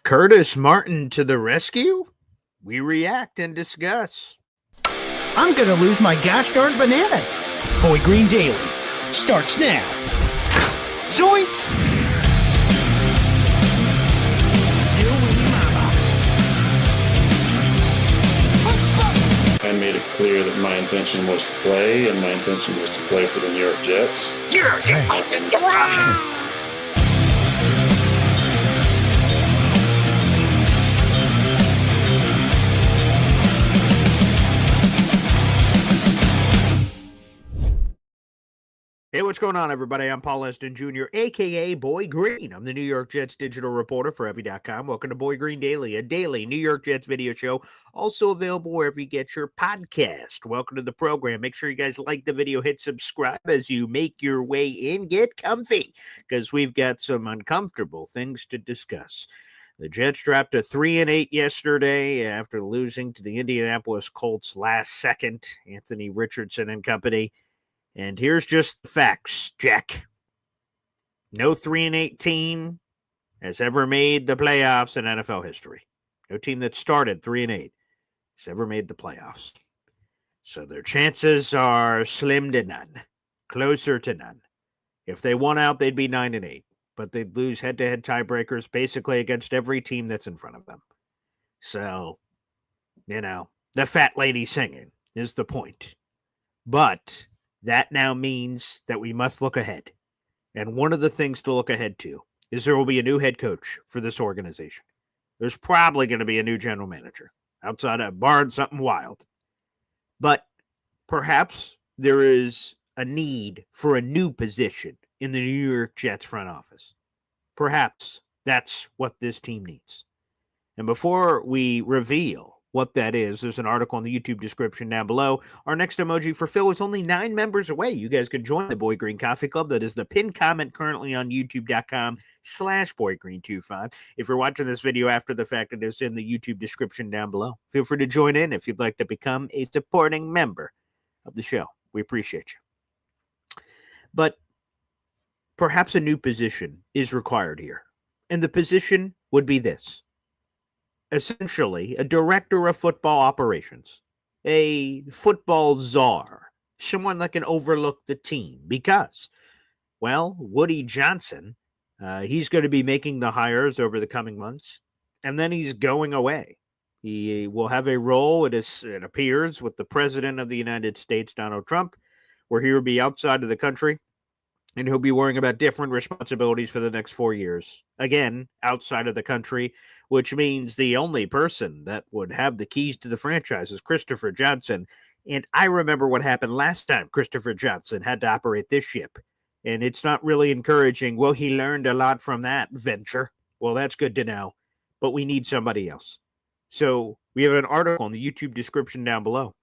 Curtis Martin to the rescue? We react and discuss. I'm gonna lose my gosh darn bananas. Boy Green Daily starts now. Zoinks! I made it clear that my intention was to play, and my intention was to play for the New York Jets. You're fucking wrong! Hey, what's going on, everybody? I'm Paul Eston Jr., a.k.a. Boy Green. I'm the New York Jets digital reporter for Heavy.com. Welcome to Boy Green Daily, a daily New York Jets video show, also available wherever you get your podcast. Welcome to the program. Make sure you guys like the video, hit subscribe as you make your way in. Get comfy, because we've got some uncomfortable things to discuss. The Jets dropped a 3-8 yesterday after losing to the Indianapolis Colts last second. Anthony Richardson and company. And here's just the facts, Jack. No 3-8 team has ever made the playoffs in NFL history. No team that started 3-8 has ever made the playoffs. So their chances are slim to none, closer to none. If they won out, they'd be 9-8, but they'd lose head-to-head tiebreakers basically against every team that's in front of them. So, the fat lady singing is the point. But that now means that we must look ahead. And one of the things to look ahead to is there will be a new head coach for this organization. There's probably going to be a new general manager outside of barring something wild. But perhaps there is a need for a new position in the New York Jets front office. Perhaps that's what this team needs. And before we reveal what that is, there's an article in the YouTube description down below. Our next emoji for Phil is only 9 members away. You guys could join the Boy Green Coffee Club. That is the pinned comment currently on youtube.com/boygreen25. If you're watching this video after the fact, it is in the YouTube description down below. Feel free to join in if you'd like to become a supporting member of the show. We appreciate you. But perhaps a new position is required here. And the position would be this. Essentially, a director of football operations, a football czar, someone that can overlook the team because, well, Woody Johnson, he's going to be making the hires over the coming months, and then he's going away. He will have a role, it appears, with the President of the United States, Donald Trump, where he will be outside of the country, and he'll be worrying about different responsibilities for the next 4 years. Again, outside of the country, which means the only person that would have the keys to the franchise is Christopher Johnson. And I remember what happened last time Christopher Johnson had to operate this ship. And it's not really encouraging. Well, he learned a lot from that venture. Well, that's good to know. But we need somebody else. So we have an article in the YouTube description down below.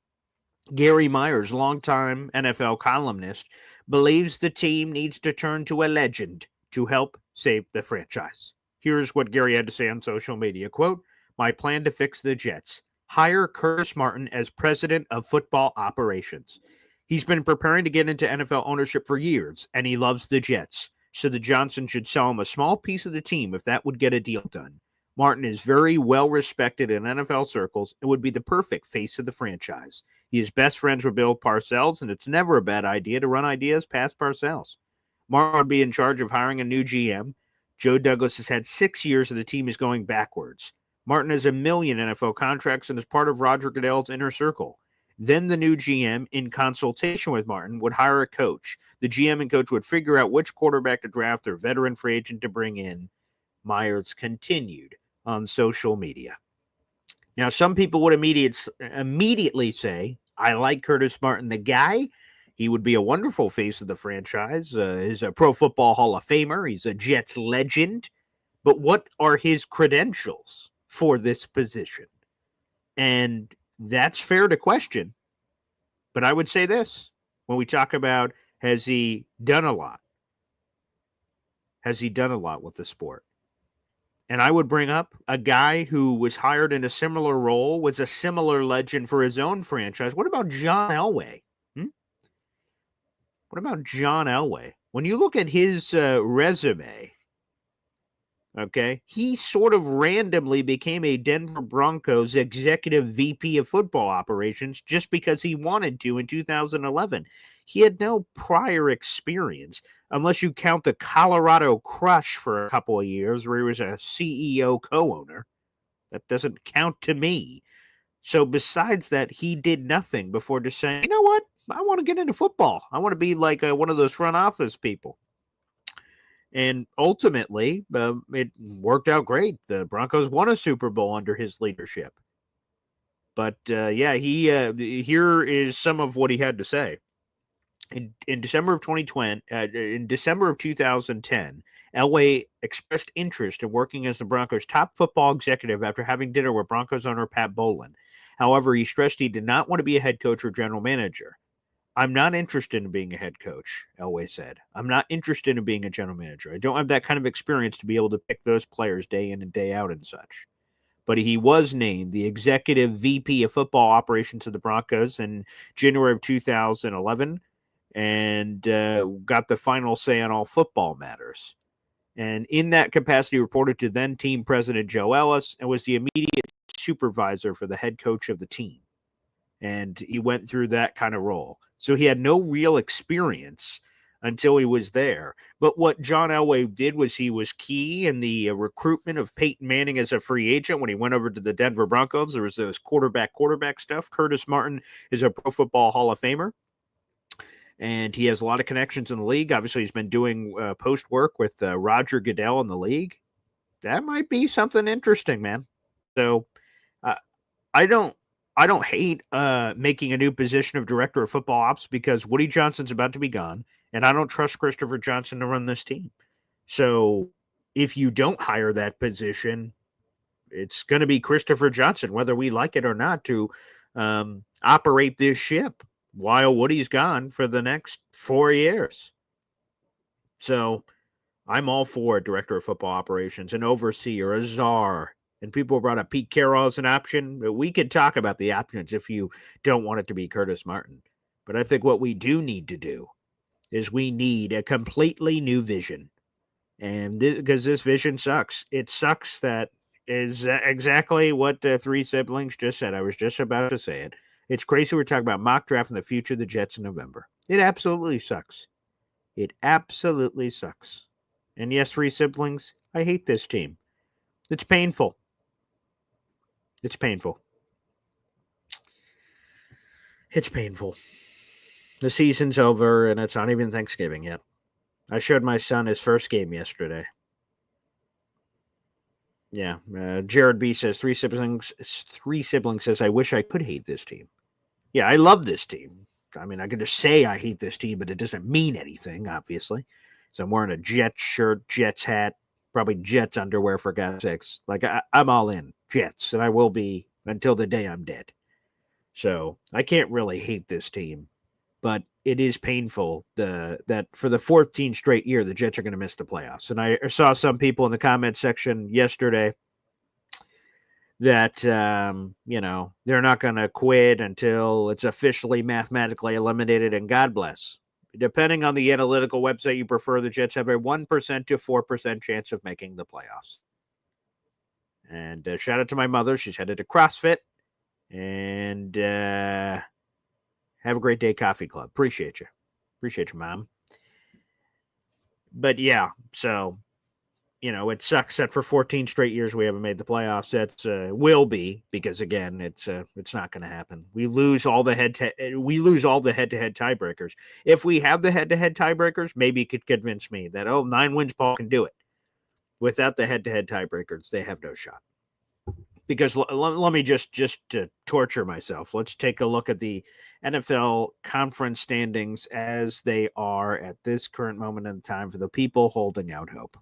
Gary Myers, longtime NFL columnist, believes the team needs to turn to a legend to help save the franchise. Here's what Gary had to say on social media. Quote, "My plan to fix the Jets. Hire Curtis Martin as president of football operations. He's been preparing to get into NFL ownership for years, and he loves the Jets. So the Johnson should sell him a small piece of the team if that would get a deal done. Martin is very well respected in NFL circles and would be the perfect face of the franchise. He is best friends with Bill Parcells, and it's never a bad idea to run ideas past Parcells. Martin would be in charge of hiring a new GM. Joe Douglas has had 6 years and the team is going backwards. Martin has 1 million NFL contracts and is part of Roger Goodell's inner circle. Then the new GM, in consultation with Martin, would hire a coach. The GM and coach would figure out which quarterback to draft or veteran free agent to bring in." Myers continued on social media. Now, some people would immediately say, I like Curtis Martin, the guy. He would be a wonderful face of the franchise. He's a Pro Football Hall of Famer. He's a Jets legend. But what are his credentials for this position? And that's fair to question. But I would say this, when we talk about, has he done a lot? Has he done a lot with the sport? And I would bring up a guy who was hired in a similar role, was a similar legend for his own franchise. What about John Elway? What about John Elway? When you look at his resume, Okay. He sort of randomly became a Denver Broncos executive VP of football operations just because he wanted to in 2011. He had no prior experience, unless you count the Colorado Crush for a couple of years where he was a CEO co-owner. That doesn't count to me. So besides that, he did nothing before just saying, you know what? I want to get into football. I want to be like one of those front office people. And ultimately, it worked out great. The Broncos won a Super Bowl under his leadership. But yeah, here is some of what he had to say. In December of 2020, in December of 2010, Elway expressed interest in working as the Broncos' top football executive after having dinner with Broncos owner Pat Bowlen. However, he stressed he did not want to be a head coach or general manager. I'm not interested in being a head coach, Elway said. I'm not interested in being a general manager. I don't have that kind of experience to be able to pick those players day in and day out and such. But he was named the executive VP of football operations of the Broncos in January of 2011 and got the final say on all football matters. And in that capacity, reported to then team president Joe Ellis and was the immediate supervisor for the head coach of the team. And he went through that kind of role. So he had no real experience until he was there. But what John Elway did was he was key in the recruitment of Peyton Manning as a free agent when he went over to the Denver Broncos. There was those quarterback stuff. Curtis Martin is a Pro Football Hall of Famer, and he has a lot of connections in the league. Obviously, he's been doing post work with Roger Goodell in the league. That might be something interesting, man. So I don't hate making a new position of director of football ops because Woody Johnson's about to be gone, and I don't trust Christopher Johnson to run this team. So if you don't hire that position, it's going to be Christopher Johnson, whether we like it or not, to operate this ship while Woody's gone for the next 4 years. So I'm all for a director of football operations, an overseer, a czar. And people brought up Pete Carroll as an option. But we could talk about the options if you don't want it to be Curtis Martin. But I think what we do need to do is we need a completely new vision. And because this vision sucks. It sucks that is exactly what the three siblings just said. I was just about to say it. It's crazy we're talking about mock draft and the future of the Jets in November. It absolutely sucks. It absolutely sucks. And yes, three siblings, I hate this team. It's painful. It's painful. It's painful. The season's over, and it's not even Thanksgiving yet. I showed my son his first game yesterday. Yeah, Jared B says three siblings says I wish I could hate this team. Yeah, I love this team. I mean, I can just say I hate this team, but it doesn't mean anything, obviously. So I'm wearing a Jets shirt, Jets hat, probably Jets underwear for God's sakes. Like I'm all in Jets, and I will be until the day I'm dead. So I can't really hate this team, but it is painful that for the 14th straight year, the Jets are going to miss the playoffs. And I saw some people in the comment section yesterday that, they're not going to quit until it's officially mathematically eliminated, and God bless. Depending on the analytical website you prefer, the Jets have a 1% to 4% chance of making the playoffs. And shout out to my mother. She's headed to CrossFit. And have a great day, Coffee Club. Appreciate you. Appreciate you, Mom. But yeah, so, it sucks that for 14 straight years we haven't made the playoffs. That's will be, because again, it's not going to happen. We lose all the head-to-head tiebreakers. If we have the head-to-head tiebreakers, maybe you could convince me that 9 wins, Paul can do it. Without the head-to-head tiebreakers, they have no shot. Because let me just to torture myself. Let's take a look at the NFL conference standings as they are at this current moment in time for the people holding out hope.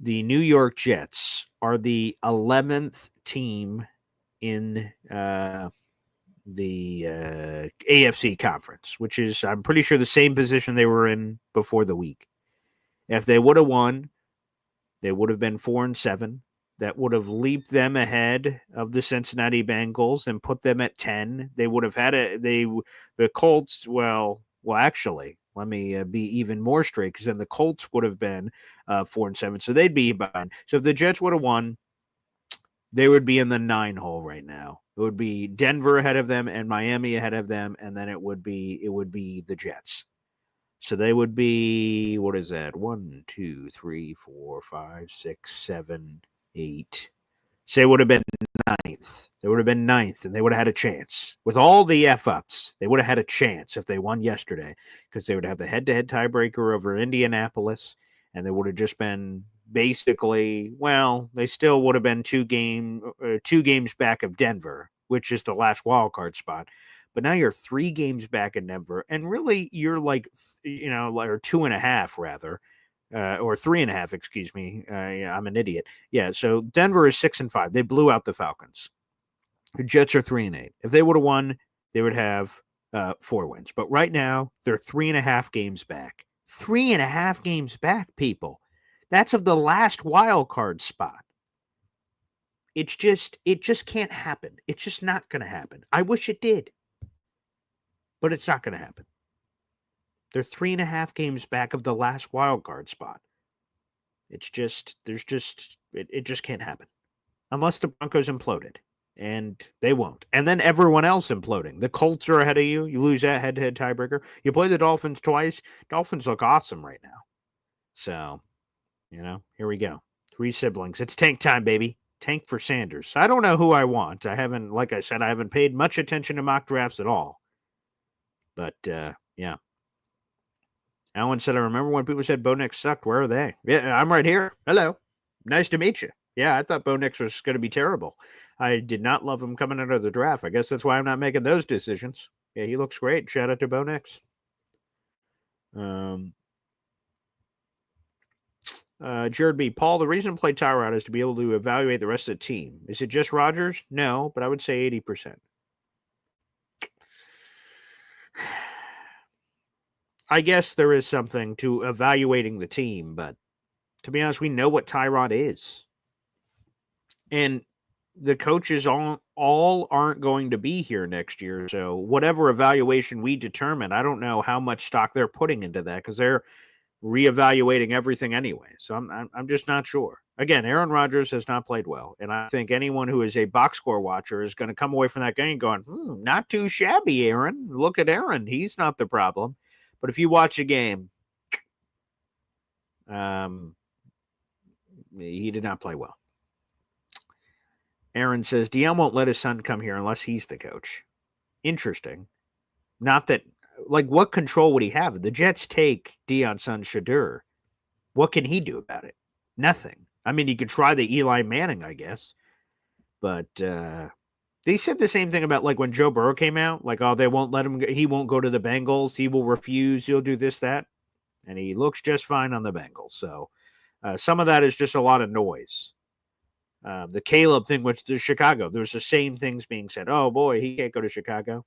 The New York Jets are the 11th team in the AFC conference, which is, I'm pretty sure, the same position they were in before the week. If they would have won, they would have been 4-7. That would have leaped them ahead of the Cincinnati Bengals and put them at 10. They would have had the Colts. Well, actually, Let me be even more straight, because then the Colts would have been 4-7, so they'd be behind. So if the Jets would have won, they would be in the 9 hole right now. It would be Denver ahead of them and Miami ahead of them, and then it would be the Jets. So they would be, what is that? 1, 2, 3, 4, 5, 6, 7, 8. Say it would have been ninth. They would have been ninth, and they would have had a chance. With all the F-ups, they would have had a chance if they won yesterday, because they would have the head-to-head tiebreaker over Indianapolis, and they would have just been basically, well, they still would have been 2 games back of Denver, which is the last wild card spot. But now you're 3 games back in Denver, and really you're like, or 2.5 rather, or 3.5, excuse me. Yeah, I'm an idiot. Yeah, so Denver is 6-5. They blew out the Falcons. The Jets are 3-8. If they would have won, they would have 4 wins. But right now, they're 3.5 games back. 3.5 games back, people. That's of the last wild card spot. It just can't happen. It's just not going to happen. I wish it did, but it's not going to happen. They're 3.5 games back of the last wild card spot. It just can't happen unless the Broncos imploded, and they won't. And then everyone else imploding. The Colts are ahead of you. You lose that head-to-head tiebreaker. You play the Dolphins twice. Dolphins look awesome right now. So, here we go. 3 siblings. It's tank time, baby. Tank for Sanders. I don't know who I want. I haven't paid much attention to mock drafts at all. But, yeah. Alan said, I remember when people said Bo Nix sucked. Where are they? Yeah, I'm right here. Hello. Nice to meet you. Yeah, I thought Bo Nix was going to be terrible. I did not love him coming out of the draft. I guess that's why I'm not making those decisions. Yeah, he looks great. Shout out to Bo Nix. Jared B. Paul, the reason to play Tyrod is to be able to evaluate the rest of the team. Is it just Rodgers? No, but I would say 80%. I guess there is something to evaluating the team, but to be honest, we know what Tyrod is. And the coaches all aren't going to be here next year. So whatever evaluation we determine, I don't know how much stock they're putting into that, because they're reevaluating everything anyway. So I'm just not sure. Again, Aaron Rodgers has not played well. And I think anyone who is a box score watcher is going to come away from that game going, not too shabby, Aaron. Look at Aaron. He's not the problem. But if you watch a game, he did not play well. Aaron says, Deion won't let his son come here unless he's the coach. Interesting. Not that, what control would he have? The Jets take Deion's son, Shadur. What can he do about it? Nothing. I mean, he could try the Eli Manning, I guess. But they said the same thing about, when Joe Burrow came out. They won't let him, he won't go to the Bengals. He will refuse. He'll do this, that. And he looks just fine on the Bengals. So some of that is just a lot of noise. The Caleb thing with Chicago, there's the same things being said. Oh, boy, he can't go to Chicago.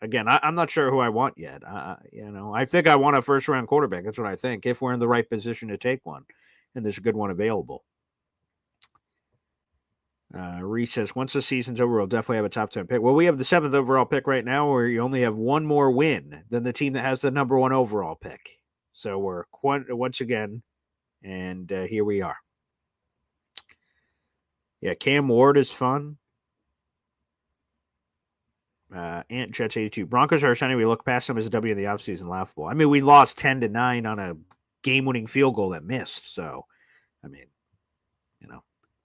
Again, I'm not sure who I want yet. I think I want a first-round quarterback. That's what I think, if we're in the right position to take one, and there's a good one available. Reese says, once the season's over, we'll definitely have a top 10 pick. Well, we have the 7th overall pick right now, where you only have one more win than the team that has the number 1 overall pick. So we're once again, and here we are. Yeah, Cam Ward is fun. Ant Jets 82. Broncos are shiny. We look past them as a W in the offseason. Laughable. I mean, we lost 10-9 on a game-winning field goal that missed. So, I mean,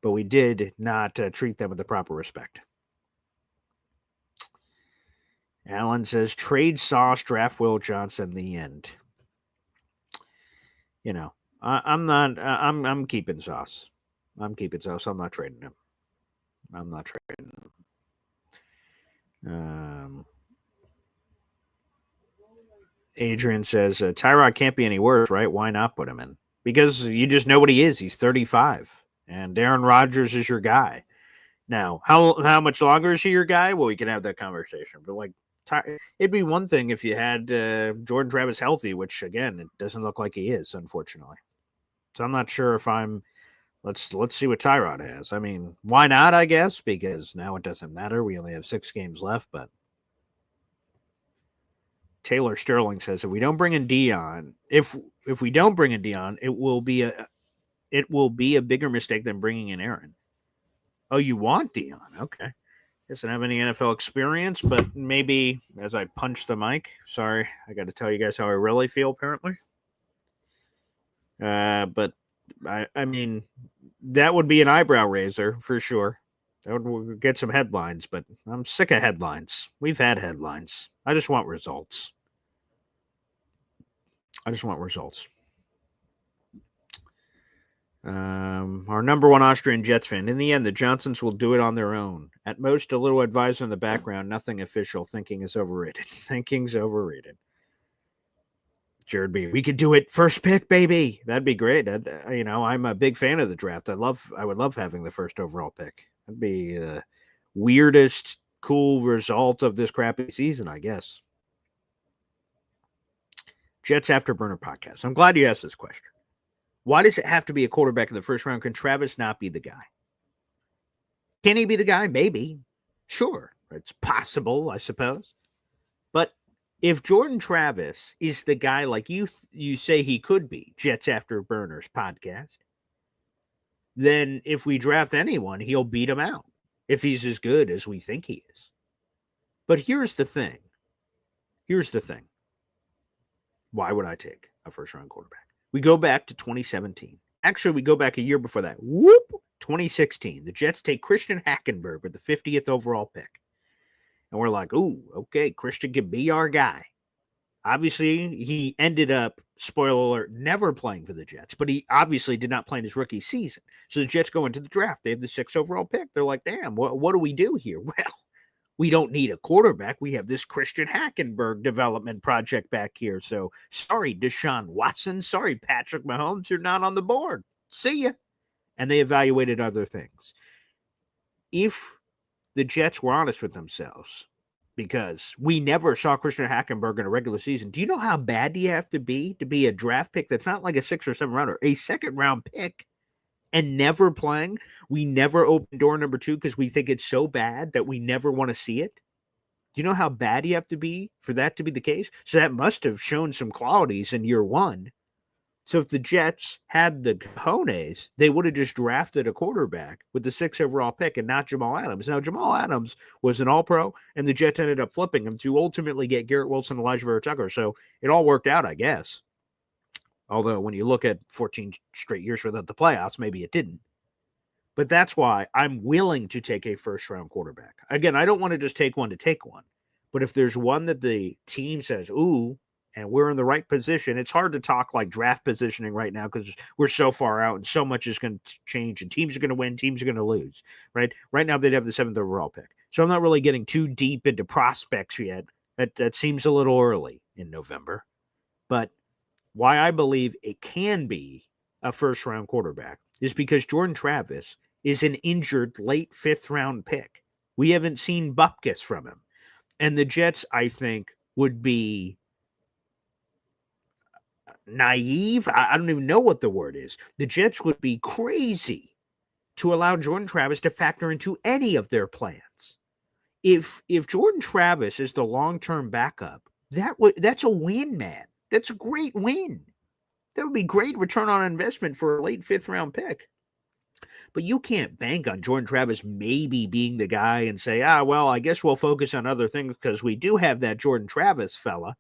but we did not treat them with the proper respect. Alan says, trade Sauce, draft Will Johnson, the end. I'm not, I'm keeping Sauce. I'm keeping Sauce. I'm not trading him. Adrian says, Tyrod can't be any worse, right? Why not put him in? Because you just know what he is. He's 35. And Aaron Rodgers is your guy. Now, how much longer is he your guy? Well, we can have that conversation. But, it'd be one thing if you had Jordan Travis healthy, which, again, it doesn't look like he is, unfortunately. So I'm not sure if I'm – let's see what Tyrod has. I mean, why not, I guess, because now it doesn't matter. We only have 6 games left, but Taylor Sterling says if we don't bring in Dion, if we don't bring in Dion, it will be a bigger mistake than bringing in Aaron. Oh, you want Dion? Okay. Doesn't have any NFL experience, but maybe as I punch the mic, sorry, I got to tell you guys how I really feel. Apparently, but I mean, that would be an eyebrow raiser for sure. That would get some headlines, but I'm sick of headlines. We've had headlines. I just want results. Our number one Austrian Jets fan. In the end, the Johnsons will do it on their own. At most, a little advisor in the background. Nothing official. Thinking is overrated. Thinking's overrated. Jared B. We could do it first pick, baby. That'd be great. I'm a big fan of the draft. I would love having the first overall pick. That'd be the weirdest cool result of this crappy season, I guess. Jets Afterburner podcast. I'm glad you asked this question. Why does it have to be a quarterback in the first round? Can Travis not be the guy? Can he be the guy? Maybe. Sure. It's possible, I suppose. But if Jordan Travis is the guy like you say he could be, Jets Afterburners podcast, then if we draft anyone, he'll beat him out if he's as good as we think he is. But here's the thing. Why would I take a first-round quarterback? We go back to 2017. Actually, we go back a year before that. 2016. The Jets take Christian Hackenberg with the 50th overall pick. And we're like, ooh, okay, Christian can be our guy. Obviously, he ended up, spoiler alert, never playing for the Jets. But he obviously did not play in his rookie season. So the Jets go into the draft. They have the 6th overall pick. They're like, damn, what do we do here? Well, we don't need a quarterback. We have this Christian Hackenberg development project back here. So sorry, Deshaun Watson. Sorry, Patrick Mahomes. You're not on the board. See ya. And they evaluated other things. If the Jets were honest with themselves, because we never saw Christian Hackenberg in a regular season, do you know how bad do you have to be a draft pick that's not like a 6th or 7th rounder, a 2nd round pick? And never playing, we never open door number 2 because we think it's so bad that we never want to see it. Do you know how bad you have to be for that to be the case? So that must have shown some qualities in year 1. So if the Jets had the cojones, they would have just drafted a quarterback with the 6th overall pick and not Jamal Adams. Now, Jamal Adams was an all-pro, and the Jets ended up flipping him to ultimately get Garrett Wilson and Elijah Vera Tucker. So it all worked out, I guess. Although when you look at 14 straight years without the playoffs, maybe it didn't. But that's why I'm willing to take a first-round quarterback. Again, I don't want to just take one to take one. But if there's one that the team says, ooh, and we're in the right position, it's hard to talk like draft positioning right now because we're so far out and so much is going to change and teams are going to win, teams are going to lose, right? Right now they'd have the 7th overall pick. So I'm not really getting too deep into prospects yet. That seems a little early in November. But why I believe it can be a first-round quarterback is because Jordan Travis is an injured late 5th round pick. We haven't seen bupkis from him. And the Jets, I think, would be naive. I don't even know what the word is. The Jets would be crazy to allow Jordan Travis to factor into any of their plans. If Jordan Travis is the long-term backup, that's a win, man. That's a great win. That would be great return on investment for a late 5th round pick. But you can't bank on Jordan Travis maybe being the guy and say, well, I guess we'll focus on other things because we do have that Jordan Travis fella.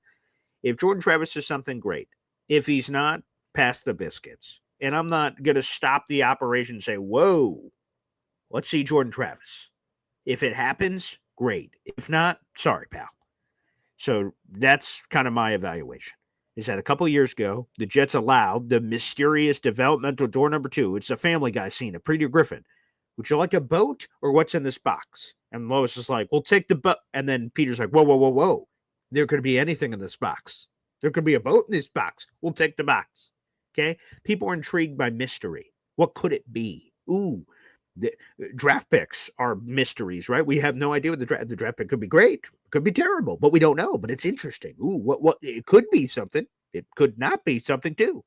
If Jordan Travis is something, great. If he's not, pass the biscuits. And I'm not going to stop the operation and say, whoa, let's see Jordan Travis. If it happens, great. If not, sorry, pal. So that's kind of my evaluation. Is that a couple of years ago, the Jets allowed the mysterious developmental door number 2. It's a Family Guy scene of Peter Griffin. Would you like a boat or what's in this box? And Lois is like, we'll take the boat. And then Peter's like, whoa. There could be anything in this box. There could be a boat in this box. We'll take the box. Okay? People are intrigued by mystery. What could it be? Ooh, the draft picks are mysteries, right? We have no idea what the draft pick could be great. Could be terrible, but we don't know. But it's interesting. Ooh, what it could be something. It could not be something too.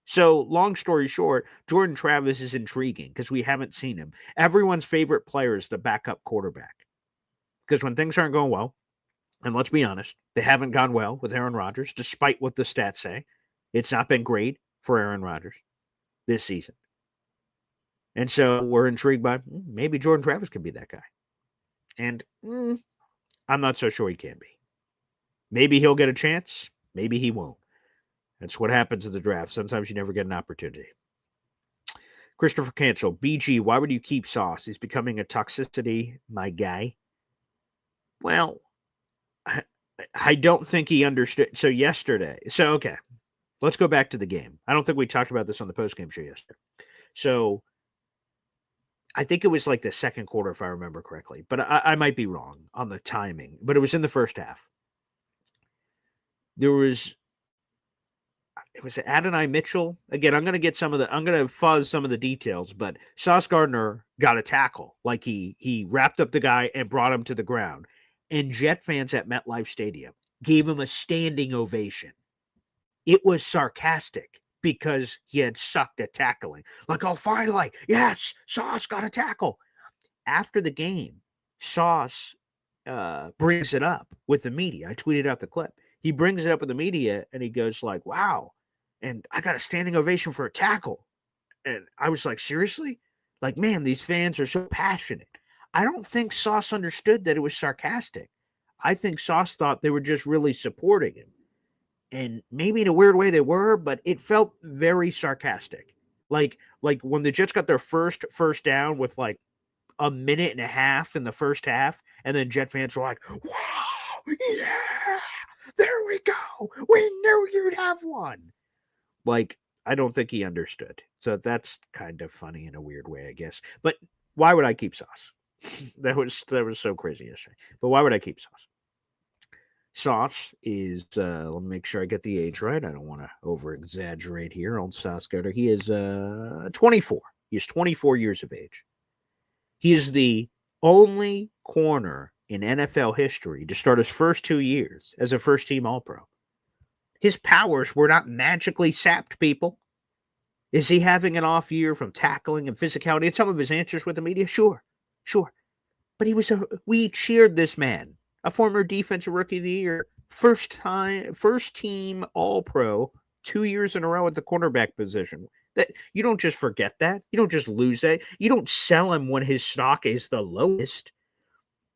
So long story short, Jordan Travis is intriguing because we haven't seen him. Everyone's favorite player is the backup quarterback. Because when things aren't going well, And let's be honest, they haven't gone well with Aaron Rodgers, despite what the stats say. It's not been great for Aaron Rodgers this season. And so we're intrigued by maybe Jordan Travis could be that guy. And I'm not so sure he can be. Maybe he'll get a chance. Maybe he won't. That's what happens in the draft. Sometimes you never get an opportunity. Christopher Cancel, BG, why would you keep Sauce? He's becoming a toxicity, my guy. Well, I don't think he understood. So yesterday, okay, let's go back to the game. I don't think we talked about this on the postgame show yesterday. So I think it was like the second quarter, if I remember correctly, but I might be wrong on the timing, but it was in the first half. It was Adonai Mitchell. Again, I'm going to fuzz some of the details, but Sauce Gardner got a tackle. Like he wrapped up the guy and brought him to the ground. And Jet fans at MetLife Stadium gave him a standing ovation. It was sarcastic because he had sucked at tackling. Like, oh, finally, yes, Sauce got a tackle. After the game, Sauce brings it up with the media. I tweeted out the clip. He brings it up with the media, and he goes like, wow, and I got a standing ovation for a tackle. And I was like, seriously? Like, man, these fans are so passionate. I don't think Sauce understood that it was sarcastic. I think Sauce thought they were just really supporting him. And maybe in a weird way they were, but it felt very sarcastic. Like when the Jets got their first down with like a minute and a half in the first half, and then Jet fans were like, wow, yeah, there we go. We knew you'd have one. Like, I don't think he understood. So that's kind of funny in a weird way, I guess. But why would I keep Sauce? That was so crazy yesterday. But why would I keep Sauce? Sauce is, let me make sure I get the age right. I don't want to over-exaggerate here. Old Sauce Gardner. He is 24. He is 24 years of age. He is the only corner in NFL history to start his first 2 years as a first-team All-Pro. His powers were not magically sapped, people. Is he having an off year from tackling and physicality and some of his answers with the media? Sure. But we cheered this man. A former defensive rookie of the year, first team All-Pro 2 years in a row at the cornerback position. That you don't just forget that. You don't just lose that. You don't sell him when his stock is the lowest.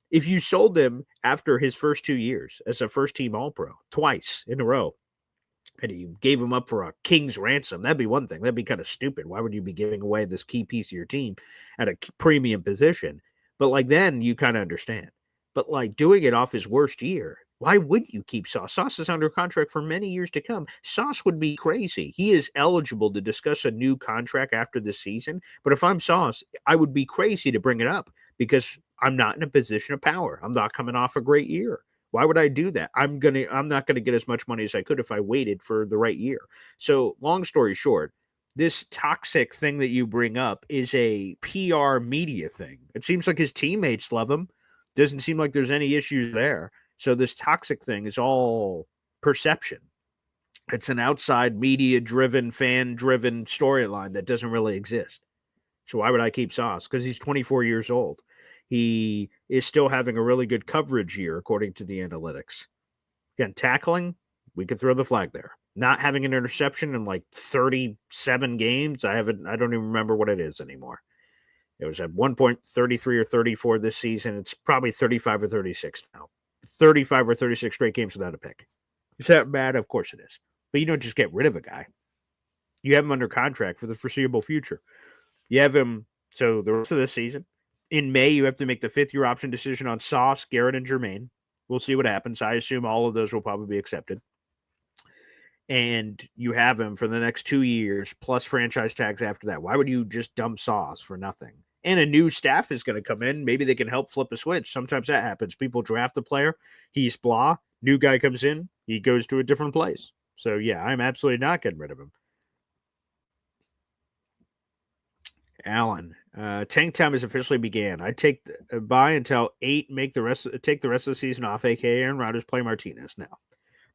If you sold him after his first 2 years as a first team All-Pro twice in a row, and you gave him up for a king's ransom, that'd be one thing. That'd be kind of stupid. Why would you be giving away this key piece of your team at a premium position? But like then you kind of understand. But like doing it off his worst year, why wouldn't you keep Sauce? Sauce is under contract for many years to come. Sauce would be crazy. He is eligible to discuss a new contract after this season. But if I'm Sauce, I would be crazy to bring it up because I'm not in a position of power. I'm not coming off a great year. Why would I do that? I'm not gonna get as much money as I could if I waited for the right year. So long story short, this toxic thing that you bring up is a PR media thing. It seems like his teammates love him. Doesn't seem like there's any issues there. So this toxic thing is all perception. It's an outside media-driven, fan-driven storyline that doesn't really exist. So why would I keep Sauce? Because he's 24 years old. He is still having a really good coverage year, according to the analytics. Again, tackling, we could throw the flag there. Not having an interception in like 37 games. I don't even remember what it is anymore. It was at one point 33 or 34 this season. It's probably 35 or 36 now. 35 or 36 straight games without a pick. Is that bad? Of course it is. But you don't just get rid of a guy. You have him under contract for the foreseeable future. You have him, so the rest of this season. In May, you have to make the fifth-year option decision on Sauce, Garrett, and Jermaine. We'll see what happens. I assume all of those will probably be accepted. And you have him for the next 2 years, plus franchise tags after that. Why would you just dump Sauce for nothing? And a new staff is going to come in. Maybe they can help flip a switch. Sometimes that happens. People draft a player. He's blah. New guy comes in. He goes to a different place. So, yeah, I'm absolutely not getting rid of him. Alan, tank time has officially began. I'd take buy until 8, take the rest of the season off, a.k.a. Aaron Rodgers, play Martinez now.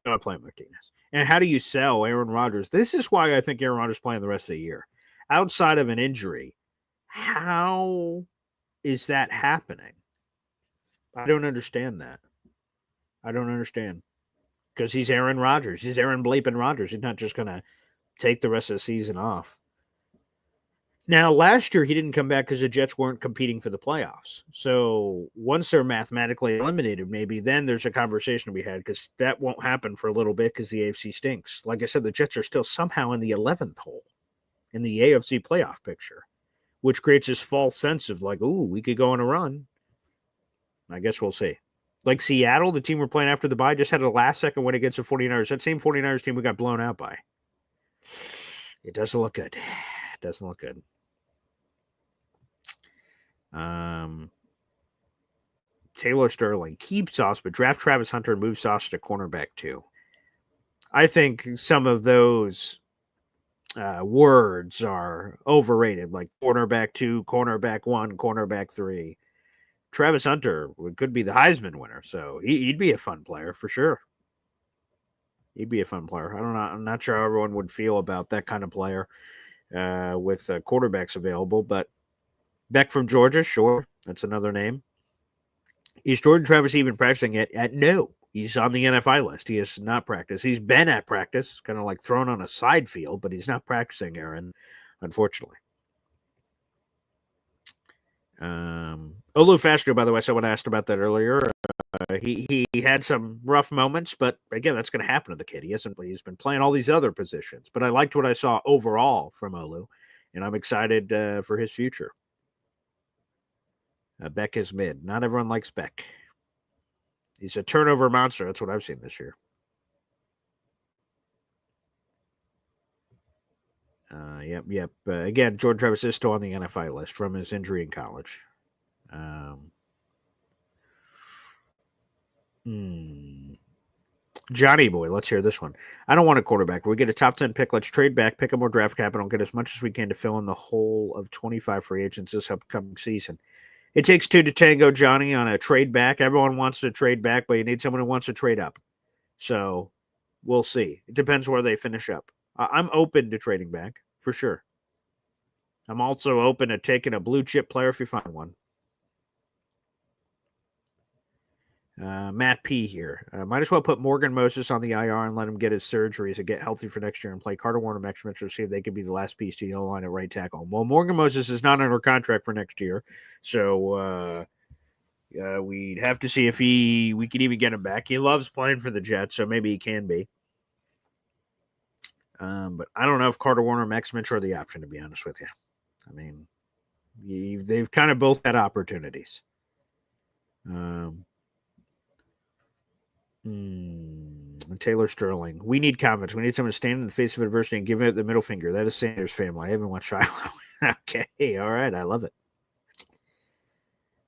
Not playing Martinez. And how do you sell Aaron Rodgers? This is why I think Aaron Rodgers playing the rest of the year. Outside of an injury, how is that happening? I don't understand that. I don't understand. Because he's Aaron Rodgers. He's Aaron Blapin Rodgers. He's not just going to take the rest of the season off. Now, last year, he didn't come back because the Jets weren't competing for the playoffs. So once they're mathematically eliminated, maybe then there's a conversation to be had, because that won't happen for a little bit because the AFC stinks. Like I said, the Jets are still somehow in the 11th hole in the AFC playoff picture, which creates this false sense of like, ooh, we could go on a run. I guess we'll see. Like Seattle, the team we're playing after the bye, just had a last-second win against the 49ers. That same 49ers team we got blown out by. It doesn't look good. It doesn't look good. Taylor Sterling, keep Sauce, but draft Travis Hunter and move Sauce to cornerback 2. I think some of those words are overrated, like cornerback 2, cornerback 1, cornerback 3. Travis Hunter could be the Heisman winner, so he'd be a fun player for sure. He'd be a fun player. I'm not sure how everyone would feel about that kind of player with quarterbacks available, but Beck from Georgia, sure, that's another name. Is Jordan Travis even practicing yet? No, he's on the NFI list. He has not practiced. He's been at practice, kind of like thrown on a side field, but he's not practicing, Aaron, unfortunately. Olu Fashio, by the way, someone asked about that earlier. He had some rough moments, but again, that's going to happen to the kid. He's been playing all these other positions, but I liked what I saw overall from Olu, and I'm excited for his future. Beck is mid. Not everyone likes Beck. He's a turnover monster. That's what I've seen this year. Yep. Again, Jordan Travis is still on the NFI list from his injury in college. Johnny boy, let's hear this one. I don't want a quarterback. We get a top 10 pick. Let's trade back, pick up more draft capital, and get as much as we can to fill in the whole of 25 free agents this upcoming season. It takes 2 to tango, Johnny, on a trade back. Everyone wants to trade back, but you need someone who wants to trade up. So we'll see. It depends where they finish up. I'm open to trading back, for sure. I'm also open to taking a blue chip player if you find one. Matt P. here. Might as well put Morgan Moses on the IR and let him get his surgeries and get healthy for next year and play Carter Warner, Max Mitchell, see if they could be the last piece to the line at right tackle. Well, Morgan Moses is not under contract for next year, so we'd have to see if we could even get him back. He loves playing for the Jets, so maybe he can be. But I don't know if Carter Warner and Max Mitchell are the option, to be honest with you. I mean, they've kind of both had opportunities. Taylor Sterling. We need confidence. We need someone to stand in the face of adversity and give it the middle finger. That is Sanders' family. I haven't watched Shiloh. Okay, all right. I love it.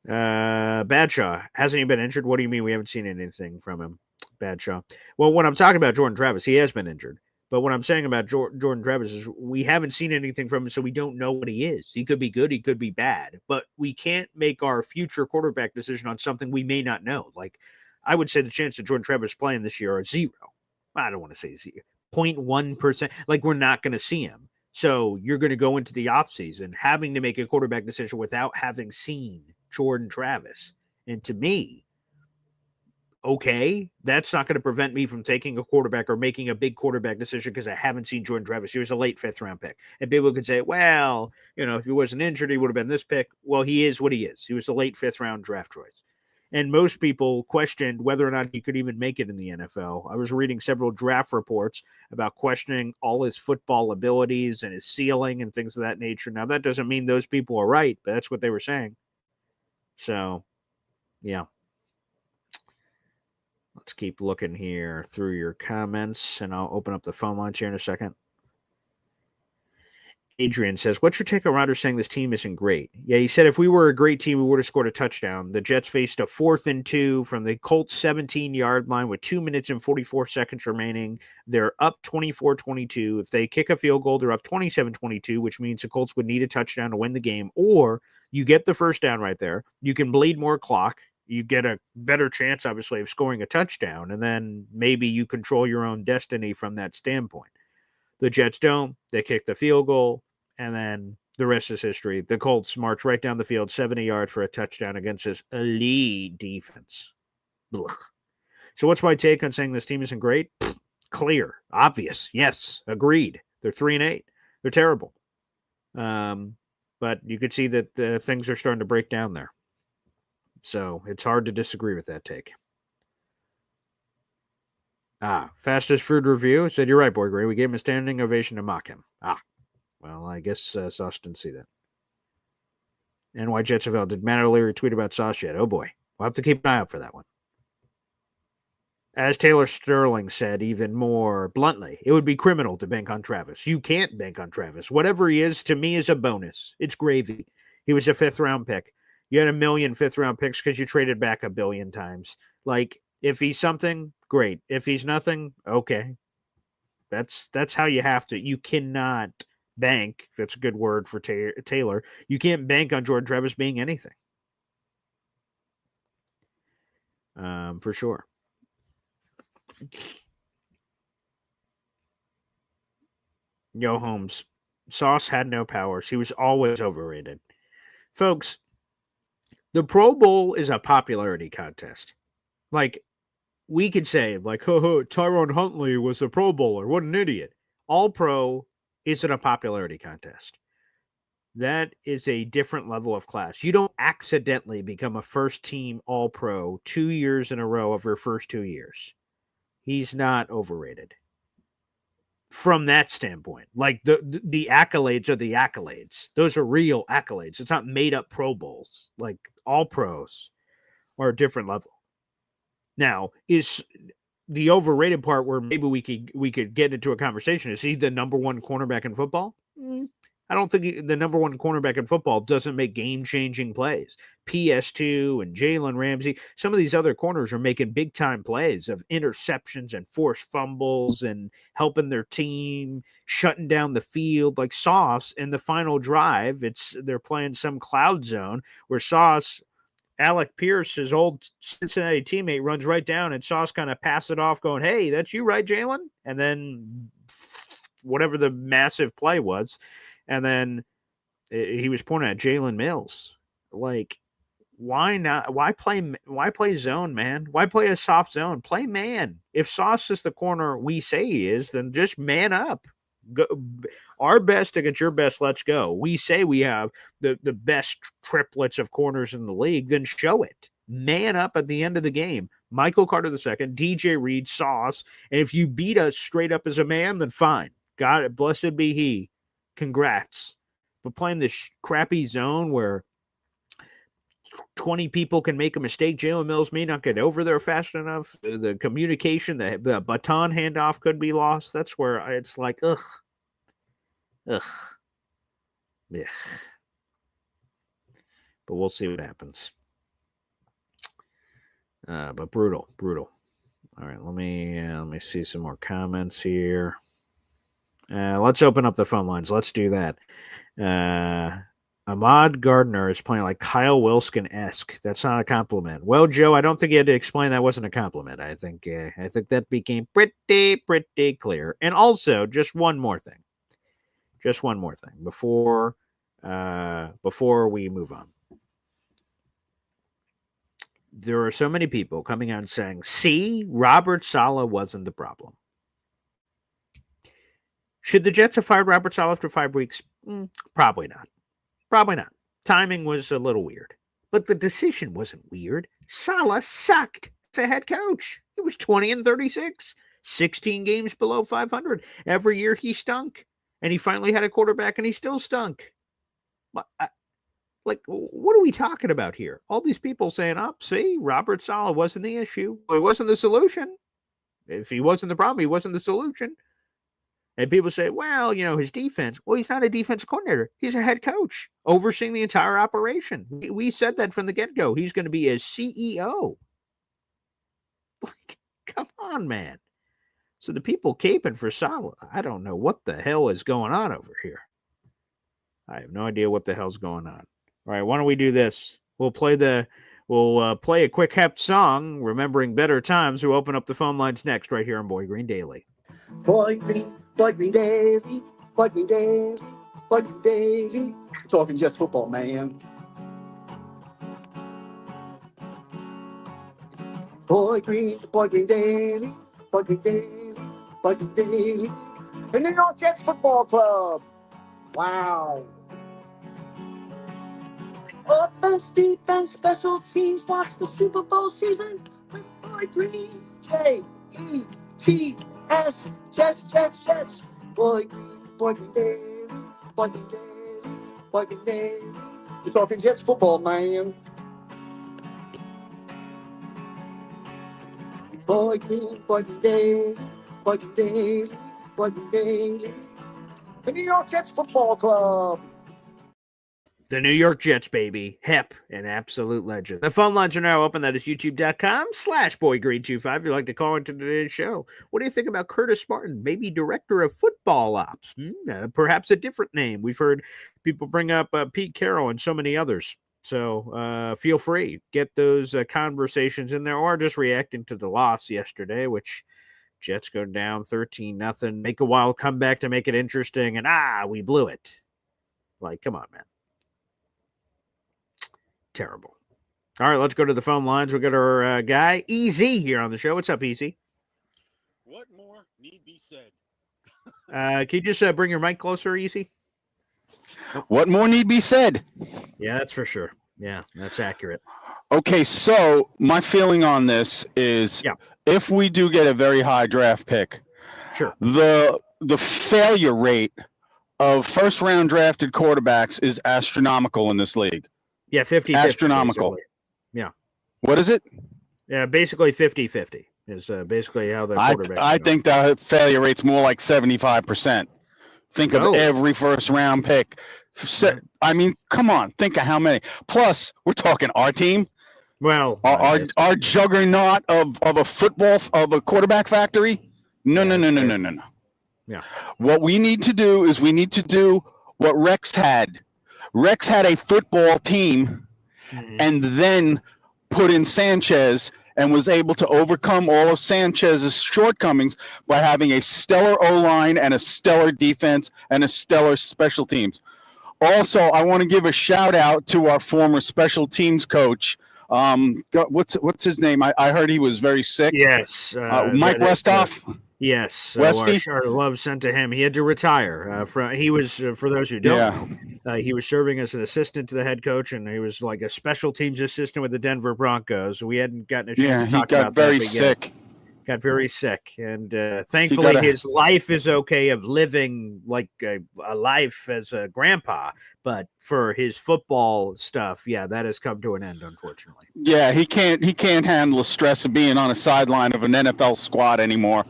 Badshaw. Hasn't he been injured? What do you mean we haven't seen anything from him? Badshaw. Well, when I'm talking about Jordan Travis, he has been injured. But what I'm saying about Jordan Travis is we haven't seen anything from him, so we don't know what he is. He could be good. He could be bad. But we can't make our future quarterback decision on something we may not know. Like, I would say the chance that Jordan Travis playing this year are 0. I don't want to say 0.1%. Like, we're not going to see him. So you're going to go into the offseason having to make a quarterback decision without having seen Jordan Travis. And to me, okay, that's not going to prevent me from taking a quarterback or making a big quarterback decision because I haven't seen Jordan Travis. He was a late 5th round pick. And people could say, well, if he wasn't injured, he would have been this pick. Well, he is what he is. He was a late 5th round draft choice. And most people questioned whether or not he could even make it in the NFL. I was reading several draft reports about questioning all his football abilities and his ceiling and things of that nature. Now, that doesn't mean those people are right, but that's what they were saying. So, yeah. Let's keep looking here through your comments, and I'll open up the phone lines here in a second. Adrian says, what's your take on Rodgers saying this team isn't great? Yeah, he said if we were a great team, we would have scored a touchdown. The Jets faced a 4th and 2 from the Colts 17-yard line with 2 minutes and 44 seconds remaining. They're up 24-22. If they kick a field goal, they're up 27-22, which means the Colts would need a touchdown to win the game. Or you get the first down right there. You can bleed more clock. You get a better chance, obviously, of scoring a touchdown, and then maybe you control your own destiny from that standpoint. The Jets don't. They kick the field goal, and then the rest is history. The Colts march right down the field, 70 yards for a touchdown against this elite defense. Ugh. So what's my take on saying this team isn't great? Clear, obvious. Yes, agreed. They're 3-8. They're terrible. But you could see that things are starting to break down there. So it's hard to disagree with that take. Fastest food review said, you're right, Boy Gray. We gave him a standing ovation to mock him. Well, I guess Sauce didn't see that. NY Jetsville, did Matt O'Leary tweet about Sauce yet? Oh boy. We'll have to keep an eye out for that one. As Taylor Sterling said even more bluntly, it would be criminal to bank on Travis. You can't bank on Travis. Whatever he is, to me, is a bonus. It's gravy. He was a 5th-round pick. You had 1 million 5th-round picks because you traded back 1 billion times. Like, if he's something, great. If he's nothing, okay. That's how you have to. You cannot bank. That's a good word for Taylor. You can't bank on Jordan Travis being anything. For sure. Yo, Holmes. Sauce had no powers. He was always overrated. Folks, the Pro Bowl is a popularity contest. Like, we could say, like, Tyrone Huntley was a Pro Bowler. What an idiot. All-Pro isn't a popularity contest. That is a different level of class. You don't accidentally become a first-team All-Pro 2 years in a row of your first 2 years. He's not overrated. From that standpoint, like the accolades are the accolades. Those are real accolades. It's not made up Pro Bowls. Like, all pros are a different level. Now, is the overrated part where maybe we could get into a conversation? Is he the number 1 cornerback in football? I don't think the number 1 cornerback in football doesn't make game-changing plays. PS2 and Jalen Ramsey, some of these other corners are making big-time plays of interceptions and forced fumbles and helping their team, shutting down the field. Like Sauce in the final drive, they're playing some cloud zone where Sauce, Alec Pierce, his old Cincinnati teammate, runs right down and Sauce kind of passes it off going, hey, that's you, right, Jalen? And then whatever the massive play was, and then he was pointing at Jalen Mills. Like, why not? Why play zone, man? Why play a soft zone? Play man. If Sauce is the corner we say he is, then just man up. Go, our best against your best, let's go. We say we have the best triplets of corners in the league, then show it. Man up at the end of the game. Michael Carter II, DJ Reed, Sauce, and if you beat us straight up as a man, then fine. God, blessed be he. Congrats. But playing this crappy zone where 20 people can make a mistake, Jalen Mills may not get over there fast enough. The communication, the baton handoff could be lost. That's where it's like, ugh. Yeah. But we'll see what happens. But brutal. All right, let me see some more comments here. Let's open up the phone lines. Let's do that. Ahmad Gardner is playing like Kyle Wilskin-esque. That's not a compliment. Well, Joe, I don't think you had to explain that wasn't a compliment. I think that became pretty clear. And also, just one more thing before we move on. There are so many people coming out and saying, see, Robert Saleh wasn't the problem. Should the Jets have fired Robert Saleh after 5 weeks? Probably not. Timing was a little weird. But the decision wasn't weird. Saleh sucked as a head coach. He was 20-36, 16 games below 500. Every year he stunk. And he finally had a quarterback and he still stunk. Like, what are we talking about here? All these people saying, see, Robert Saleh wasn't the issue. Well, he wasn't the solution. If he wasn't the problem, he wasn't the solution. And people say, well, his defense. Well, he's not a defense coordinator. He's a head coach overseeing the entire operation. We said that from the get-go. He's going to be a CEO. Like, come on, man. So the people caping for Saleh, I don't know what the hell is going on over here. I have no idea what the hell's going on. All right, why don't we do this? We'll play a quick hep song, remembering better times. We'll open up the phone lines next, right here on Boy Green Daily. Boy Green Daily, Boy Green Daily, Boy Green Daily. Talking just football, man. Boy Green Daily, Boy Green Daily, Boy Green Daily. The New York Jets Football Club. Wow. Offense, defense, special teams. Watch the Super Bowl season with Boy Green. Jets, Jets. Boy Green Daily, Boy Green Daily, Boy Green Daily. You're talking Jets football, man. Boy Green Daily, Boy Green Daily, Boy Green Daily. The New York Jets Football Club. The New York Jets, baby. Hep, an absolute legend. The phone lines are now open. That is youtube.com/boygreen25. If you'd like to call into today's show. What do you think about Curtis Martin, maybe director of football ops? Perhaps a different name. We've heard people bring up Pete Carroll and so many others. So feel free. Get those conversations in there, or just reacting to the loss yesterday, which Jets go down 13-0. Make a wild comeback to make it interesting, and we blew it. Like, come on, man. Terrible. All right, let's go to the phone lines. We've got our guy, Easy, here on the show. What's up, Easy? What more need be said? Can you just bring your mic closer, Easy? What more need be said? Yeah, that's for sure. Yeah, that's accurate. Okay, so my feeling on this is if we do get a very high draft pick, sure, the failure rate of first-round drafted quarterbacks is astronomical in this league. Yeah, 50-50. Astronomical. Basically. Yeah. What is it? Yeah, basically 50-50 is basically how the quarterback. I think the failure rate's more like 75%. Think of every first-round pick. I mean, come on. Think of how many. Plus, we're talking our team. Well, our juggernaut of a quarterback factory. No. Yeah. What we need to do is we need to do what Rex had. Rex had a football team and then put in Sanchez and was able to overcome all of Sanchez's shortcomings by having a stellar O-line and a stellar defense and a stellar special teams. Also, I want to give a shout out to our former special teams coach. What's his name? I heard he was very sick. Yes. Mike Westhoff. Yes, Westy. Love sent to him. He had to retire. He was, for those who don't know, he was serving as an assistant to the head coach, and he was like a special teams assistant with the Denver Broncos. We hadn't gotten a chance to talk about that. He got very sick. Got very sick, and thankfully his life is okay of living like a life as a grandpa. But for his football stuff, that has come to an end, unfortunately. Yeah, he can't handle the stress of being on a sideline of an NFL squad anymore.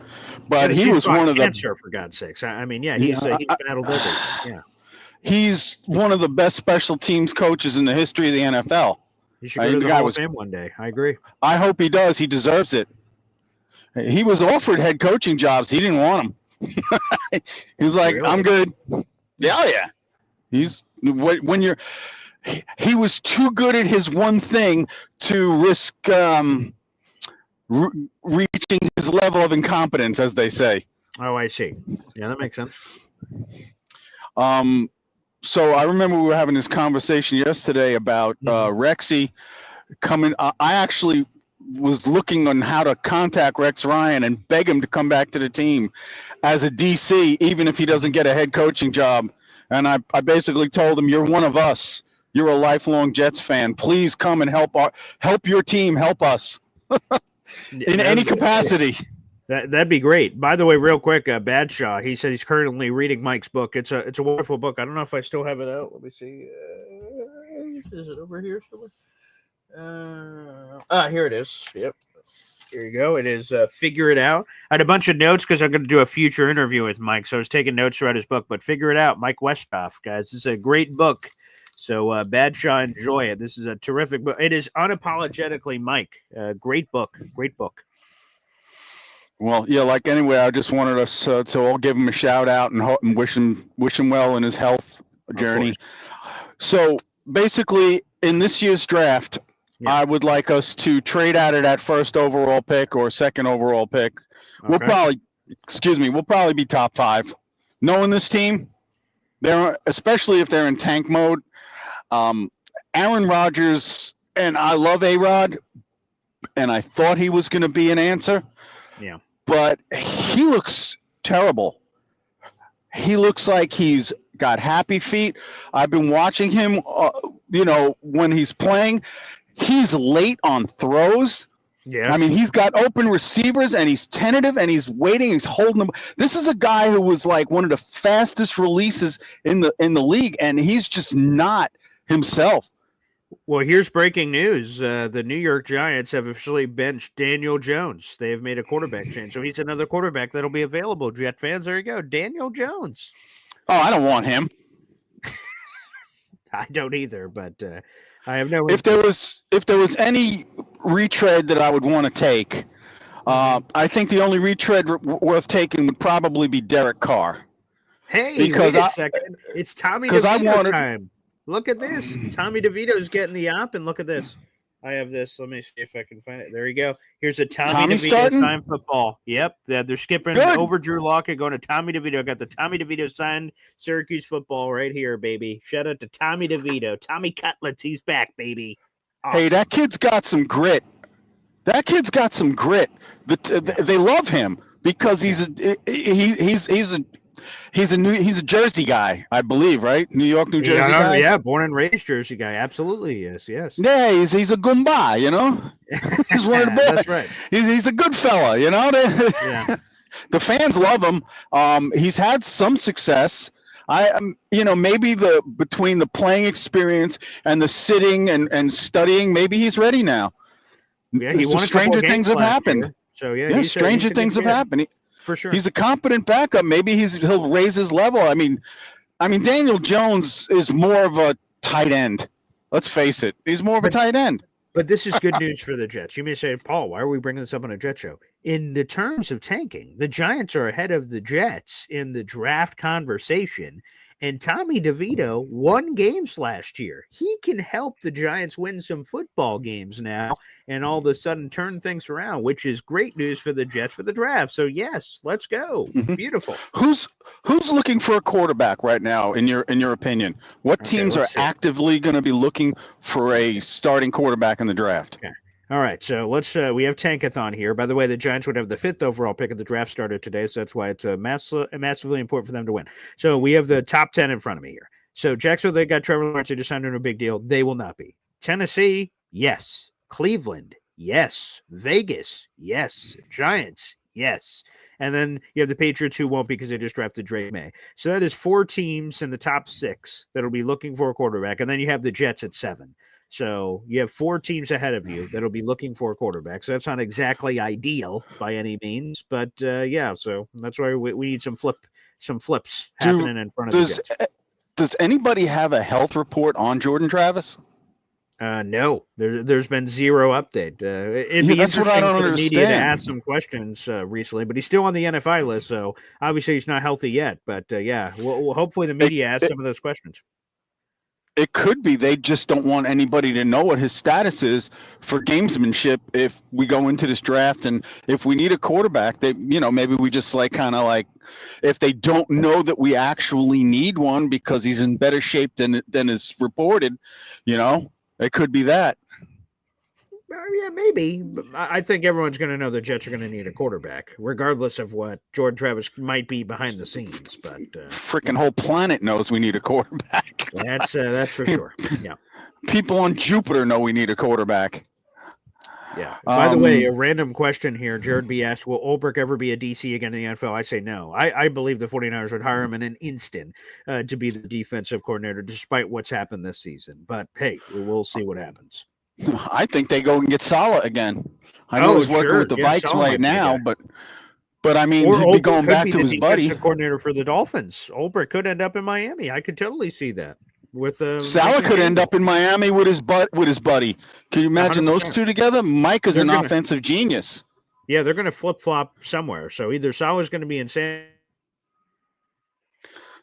But he was one of the cancer, for God's sakes. I mean, he's battled everything. Yeah, he's one of the best special teams coaches in the history of the NFL. He should go to the Hall of Fame one day. I agree. I hope he does. He deserves it. He was offered head coaching jobs. He didn't want them. He was like, really? I'm good. Yeah. He was too good at his one thing to risk reaching his level of incompetence, as they say. Oh, I see. Yeah, that makes sense. So I remember we were having this conversation yesterday about Rexy coming. I actually was looking on how to contact Rex Ryan and beg him to come back to the team as a DC, even if he doesn't get a head coaching job. And I basically told him, you're one of us. You're a lifelong Jets fan. Please come and help your team. Help us in any capacity. That'd be great. By the way, real quick, Badshaw, he said he's currently reading Mike's book. It's a wonderful book. I don't know if I still have it out. Let me see. Is it over here somewhere? Here it is. Yep. Here you go. It is Figure It Out. I had a bunch of notes because I'm going to do a future interview with Mike, so I was taking notes throughout his book. But Figure It Out, Mike Westhoff, guys. It's a great book. So Badshaw, enjoy it. This is a terrific book. It is unapologetically Mike. Great book. Great book. Well, yeah. Like anyway, I just wanted us to all give him a shout out and wish him well in his health journey. So basically, in this year's draft, I would like us to trade out of that first overall pick or second overall pick. Okay. We'll probably be top 5. Knowing this team, especially if they're in tank mode, Aaron Rodgers, and I love A-Rod, and I thought he was going to be an answer. Yeah. But he looks terrible. He looks like he's got happy feet. I've been watching him, when he's playing. He's late on throws. Yeah. I mean, he's got open receivers, and he's tentative, and he's waiting. He's holding them. This is a guy who was like one of the fastest releases in the league, and he's just not himself. Well, here's breaking news. The New York Giants have officially benched Daniel Jones. They have made a quarterback change. So he's another quarterback that'll be available. Jet fans, there you go. Daniel Jones. Oh, I don't want him. I don't either, but I have no. If there was any retread that I would want to take, I think the only retread worth taking would probably be Derek Carr. Hey, because wait a second. It's Tommy DeVito time. Look at this. Tommy DeVito's getting the op, and look at this. I have this. Let me see if I can find it. There you go. Here's a Tommy DeVito signed football. Yep. They're skipping over Drew Lockett, going to Tommy DeVito. I got the Tommy DeVito signed Syracuse football right here, baby. Shout out to Tommy DeVito. Tommy Cutlets, he's back, baby. Awesome. Hey, that kid's got some grit. They love him because he's a Jersey guy, I believe, right? New York, New Jersey guy. Yeah, born and raised Jersey guy. Absolutely, yes. Yeah, he's a Goomba, He's one of the best. That's right. He's a good fella, Yeah. The fans love him. He's had some success. Maybe between the playing experience and the sitting and studying, maybe he's ready now. Yeah, he won stranger things have happened. Year. So yeah, stranger things have happened. For sure. He's a competent backup. Maybe he'll raise his level. I mean, Daniel Jones is more of a tight end. Let's face it. He's more of a tight end. But this is good news for the Jets. You may say, Paul, why are we bringing this up on a Jet show? In the terms of tanking, the Giants are ahead of the Jets in the draft conversation. And Tommy DeVito won games last year. He can help the Giants win some football games now and all of a sudden turn things around, which is great news for the Jets for the draft. So, yes, let's go. Mm-hmm. Beautiful. Who's looking for a quarterback right now, in your opinion? What teams are actively going to be looking for a starting quarterback in the draft? Okay. All right, so let's we have Tankathon here. By the way, the Giants would have the 5th overall pick of the draft started today, so that's why it's massively important for them to win. So we have the top 10 in front of me here. So Jacksonville, they got Trevor Lawrence. They just signed him a big deal. They will not be. Tennessee, yes. Cleveland, yes. Vegas, yes. Giants, yes. And then you have the Patriots who won't because they just drafted Drake May. So that is 4 teams in the top 6 that'll be looking for a quarterback. And then you have the Jets at 7. So you have 4 teams ahead of you that'll be looking for a quarterback. So that's not exactly ideal by any means, but so that's why we need some flips happening in front of the Jets. Does anybody have a health report on Jordan Travis? No, there's been zero update. It'd be that's interesting what I don't for the understand. media to ask some questions recently, but he's still on the NFI list, so obviously he's not healthy yet. But well, hopefully the media asks some of those questions. It could be they just don't want anybody to know what his status is for gamesmanship if we go into this draft. And if we need a quarterback, maybe we just if they don't know that we actually need one because he's in better shape than is reported, it could be that. Yeah, maybe. But I think everyone's going to know the Jets are going to need a quarterback, regardless of what Jordan Travis might be behind the scenes. But freaking whole planet knows we need a quarterback. That's for sure. Yeah. People on Jupiter know we need a quarterback. Yeah. By the way, a random question here. Jared B. asked, will Ulbrich ever be a DC again in the NFL? I say no. I believe the 49ers would hire him in an instant to be the defensive coordinator, despite what's happened this season. But, hey, we'll see what happens. I think they go and get Saleh again. I know he's working with the Vikes right now, but I mean, he'd be going back to his buddy. Coordinator for the Dolphins. Ulbrich could end up in Miami. I could totally see that. With Saleh could end up in Miami with his buddy. Can you imagine 100%. Those two together? Mike is an offensive genius. Yeah, they're going to flip flop somewhere. So either Saleh's going to be insane.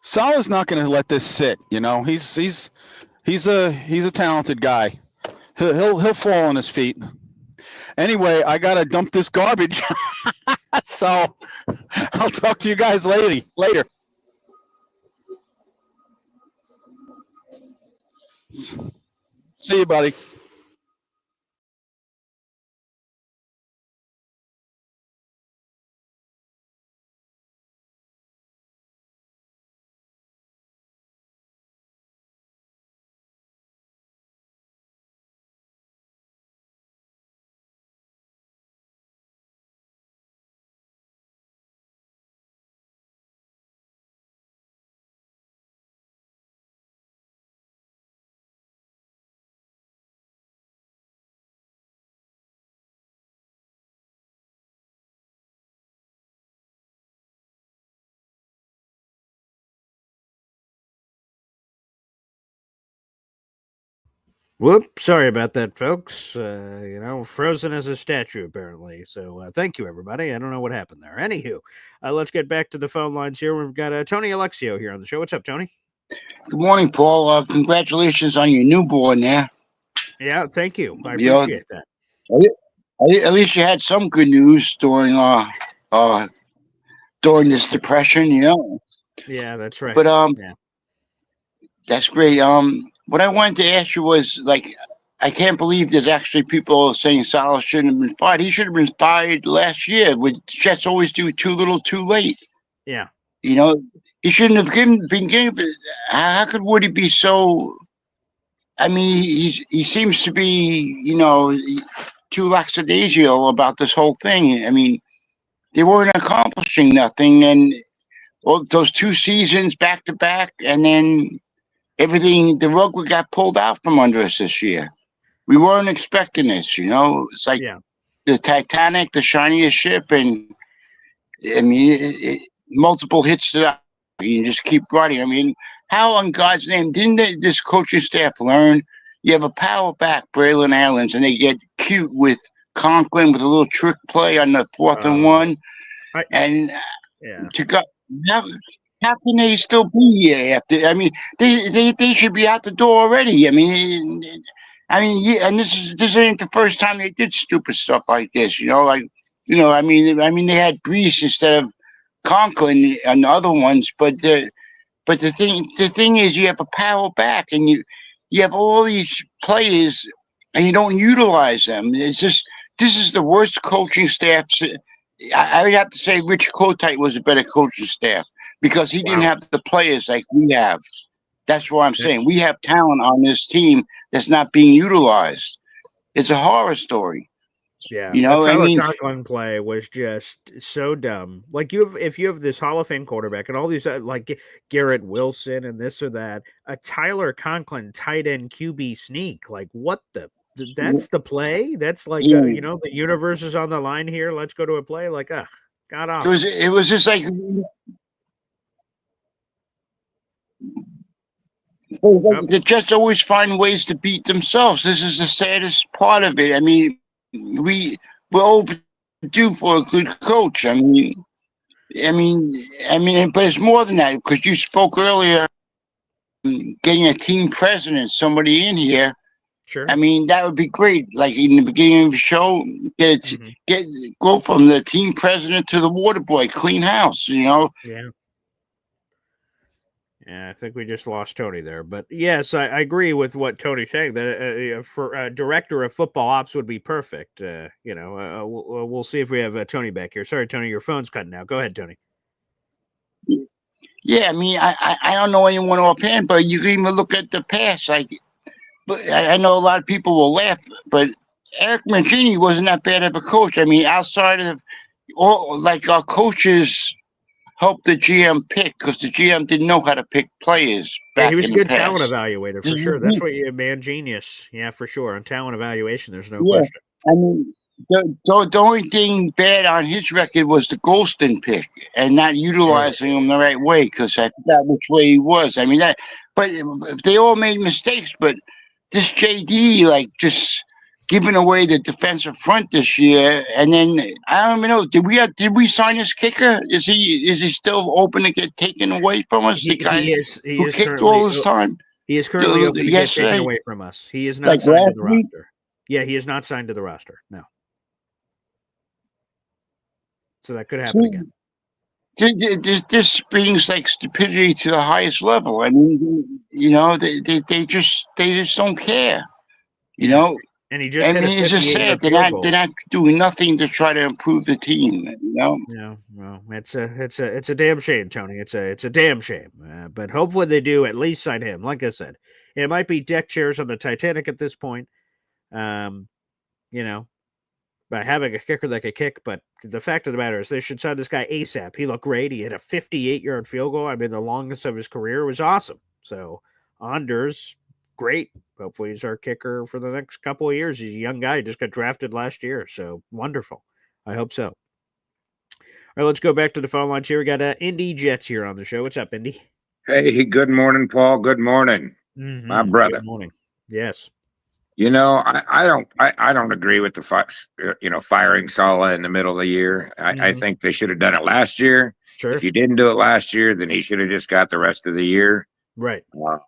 Saleh's not going to let this sit. He's a talented guy. He'll fall on his feet. Anyway, I gotta dump this garbage. So I'll talk to you guys later. See you, buddy. Whoop! Sorry about that, folks. Frozen as a statue, apparently. So thank you, everybody. I don't know what happened there. Anywho, let's get back to the phone lines here. We've got Tony Alexio here on the show. What's up, Tony? Good morning, Paul. Congratulations on your newborn there. Yeah, thank you. I You know, appreciate that. at least you had some good news during this depression, Yeah, that's right. But Yeah. that's great. What I wanted to ask you was I can't believe there's actually people saying Saleh shouldn't have been fired. He should have been fired last year. With Jets always do too little, too late. Yeah. He shouldn't have been given. How could Woody be so? I mean, he seems to be, too lackadaisical about this whole thing. I mean, they weren't accomplishing nothing, and those 2 seasons back to back, and then everything, the rug got pulled out from under us this year. We weren't expecting this, It's like the Titanic, the shiniest ship, and I mean, multiple hits to that. You just keep riding. I mean, how on God's name didn't this coaching staff learn? You have a power back, Braylon Allens, and they get cute with Conklin with a little trick play on the 4th and 1. To go, how can they still be here after? I mean, they should be out the door already. I mean, and this ain't the first time they did stupid stuff like this. I mean, they had Brees instead of Conklin and the other ones, but the thing is, you have a power back, and you have all these players, and you don't utilize them. It's just this is the worst coaching staff. I would have to say Rich Kotite was a better coaching staff because he didn't have the players like we have. That's what I'm saying. We have talent on this team that's not being utilized. It's a horror story. Yeah, that Tyler Conklin play was just so dumb. Like if you have this Hall of Fame quarterback and all these like Garrett Wilson and this or that, a Tyler Conklin tight end QB sneak. Like what the? That's the play. That's like the universe is on the line here. Let's go to a play. Like got off. It was just like. They just always find ways to beat themselves. This is the saddest part of it. I mean, we're overdue for a good coach. I mean, but it's more than that because you spoke earlier, getting a team president, somebody in here. Sure. I mean, that would be great. Like in the beginning of the show, go from the team president to the water boy, clean house. Yeah. Yeah, I think we just lost Tony there. But yes, I agree with what Tony's saying, that for a director of football ops would be perfect. We'll see if we have Tony back here. Sorry, Tony, your phone's cutting out. Go ahead, Tony. Yeah, I mean, I don't know anyone offhand, but you can even look at the past. But I know a lot of people will laugh, but Eric Mangini wasn't that bad of a coach. I mean, outside of our coaches helped the GM pick because the GM didn't know how to pick players. Yeah, he was a good talent evaluator for sure. That's what man genius. Yeah, for sure. On talent evaluation, there's no question. I mean, the only thing bad on his record was the Golston pick and not utilizing him the right way because I forgot which way he was. I mean, but they all made mistakes. But this JD, just giving away the defensive front this year, and then I don't even know. Did we sign his kicker? Is he still open to get taken away from us? The guy who kicked all this time. He is currently open to get taken away from us. He is not signed to the roster. Yeah, he is not signed to the roster. No. So that could happen again. This brings stupidity to the highest level. I mean, they just don't care. And he just it's just sad. They're not doing nothing to try to improve the team. No, well, it's a damn shame, Tony. It's a damn shame. But hopefully they do at least sign him. Like I said, it might be deck chairs on the Titanic at this point. By having a kicker that could kick. But the fact of the matter is they should sign this guy ASAP. He looked great. He hit a 58-yard field goal. I mean, the longest of his career. Was awesome. So Anders, great. Hopefully he's our kicker for the next couple of years. He's a young guy. He just got drafted last year. So wonderful. I hope so. All right, let's go back to the phone lines here. We got Indy Jets here on the show. What's up, Indy? Hey, good morning, Paul. Good morning, my brother. Good morning. Yes. I don't agree with the firing Saleh in the middle of the year. I Mhm. think they should have done it last year. Sure. If you didn't do it last year, then he should have just got the rest of the year. Right.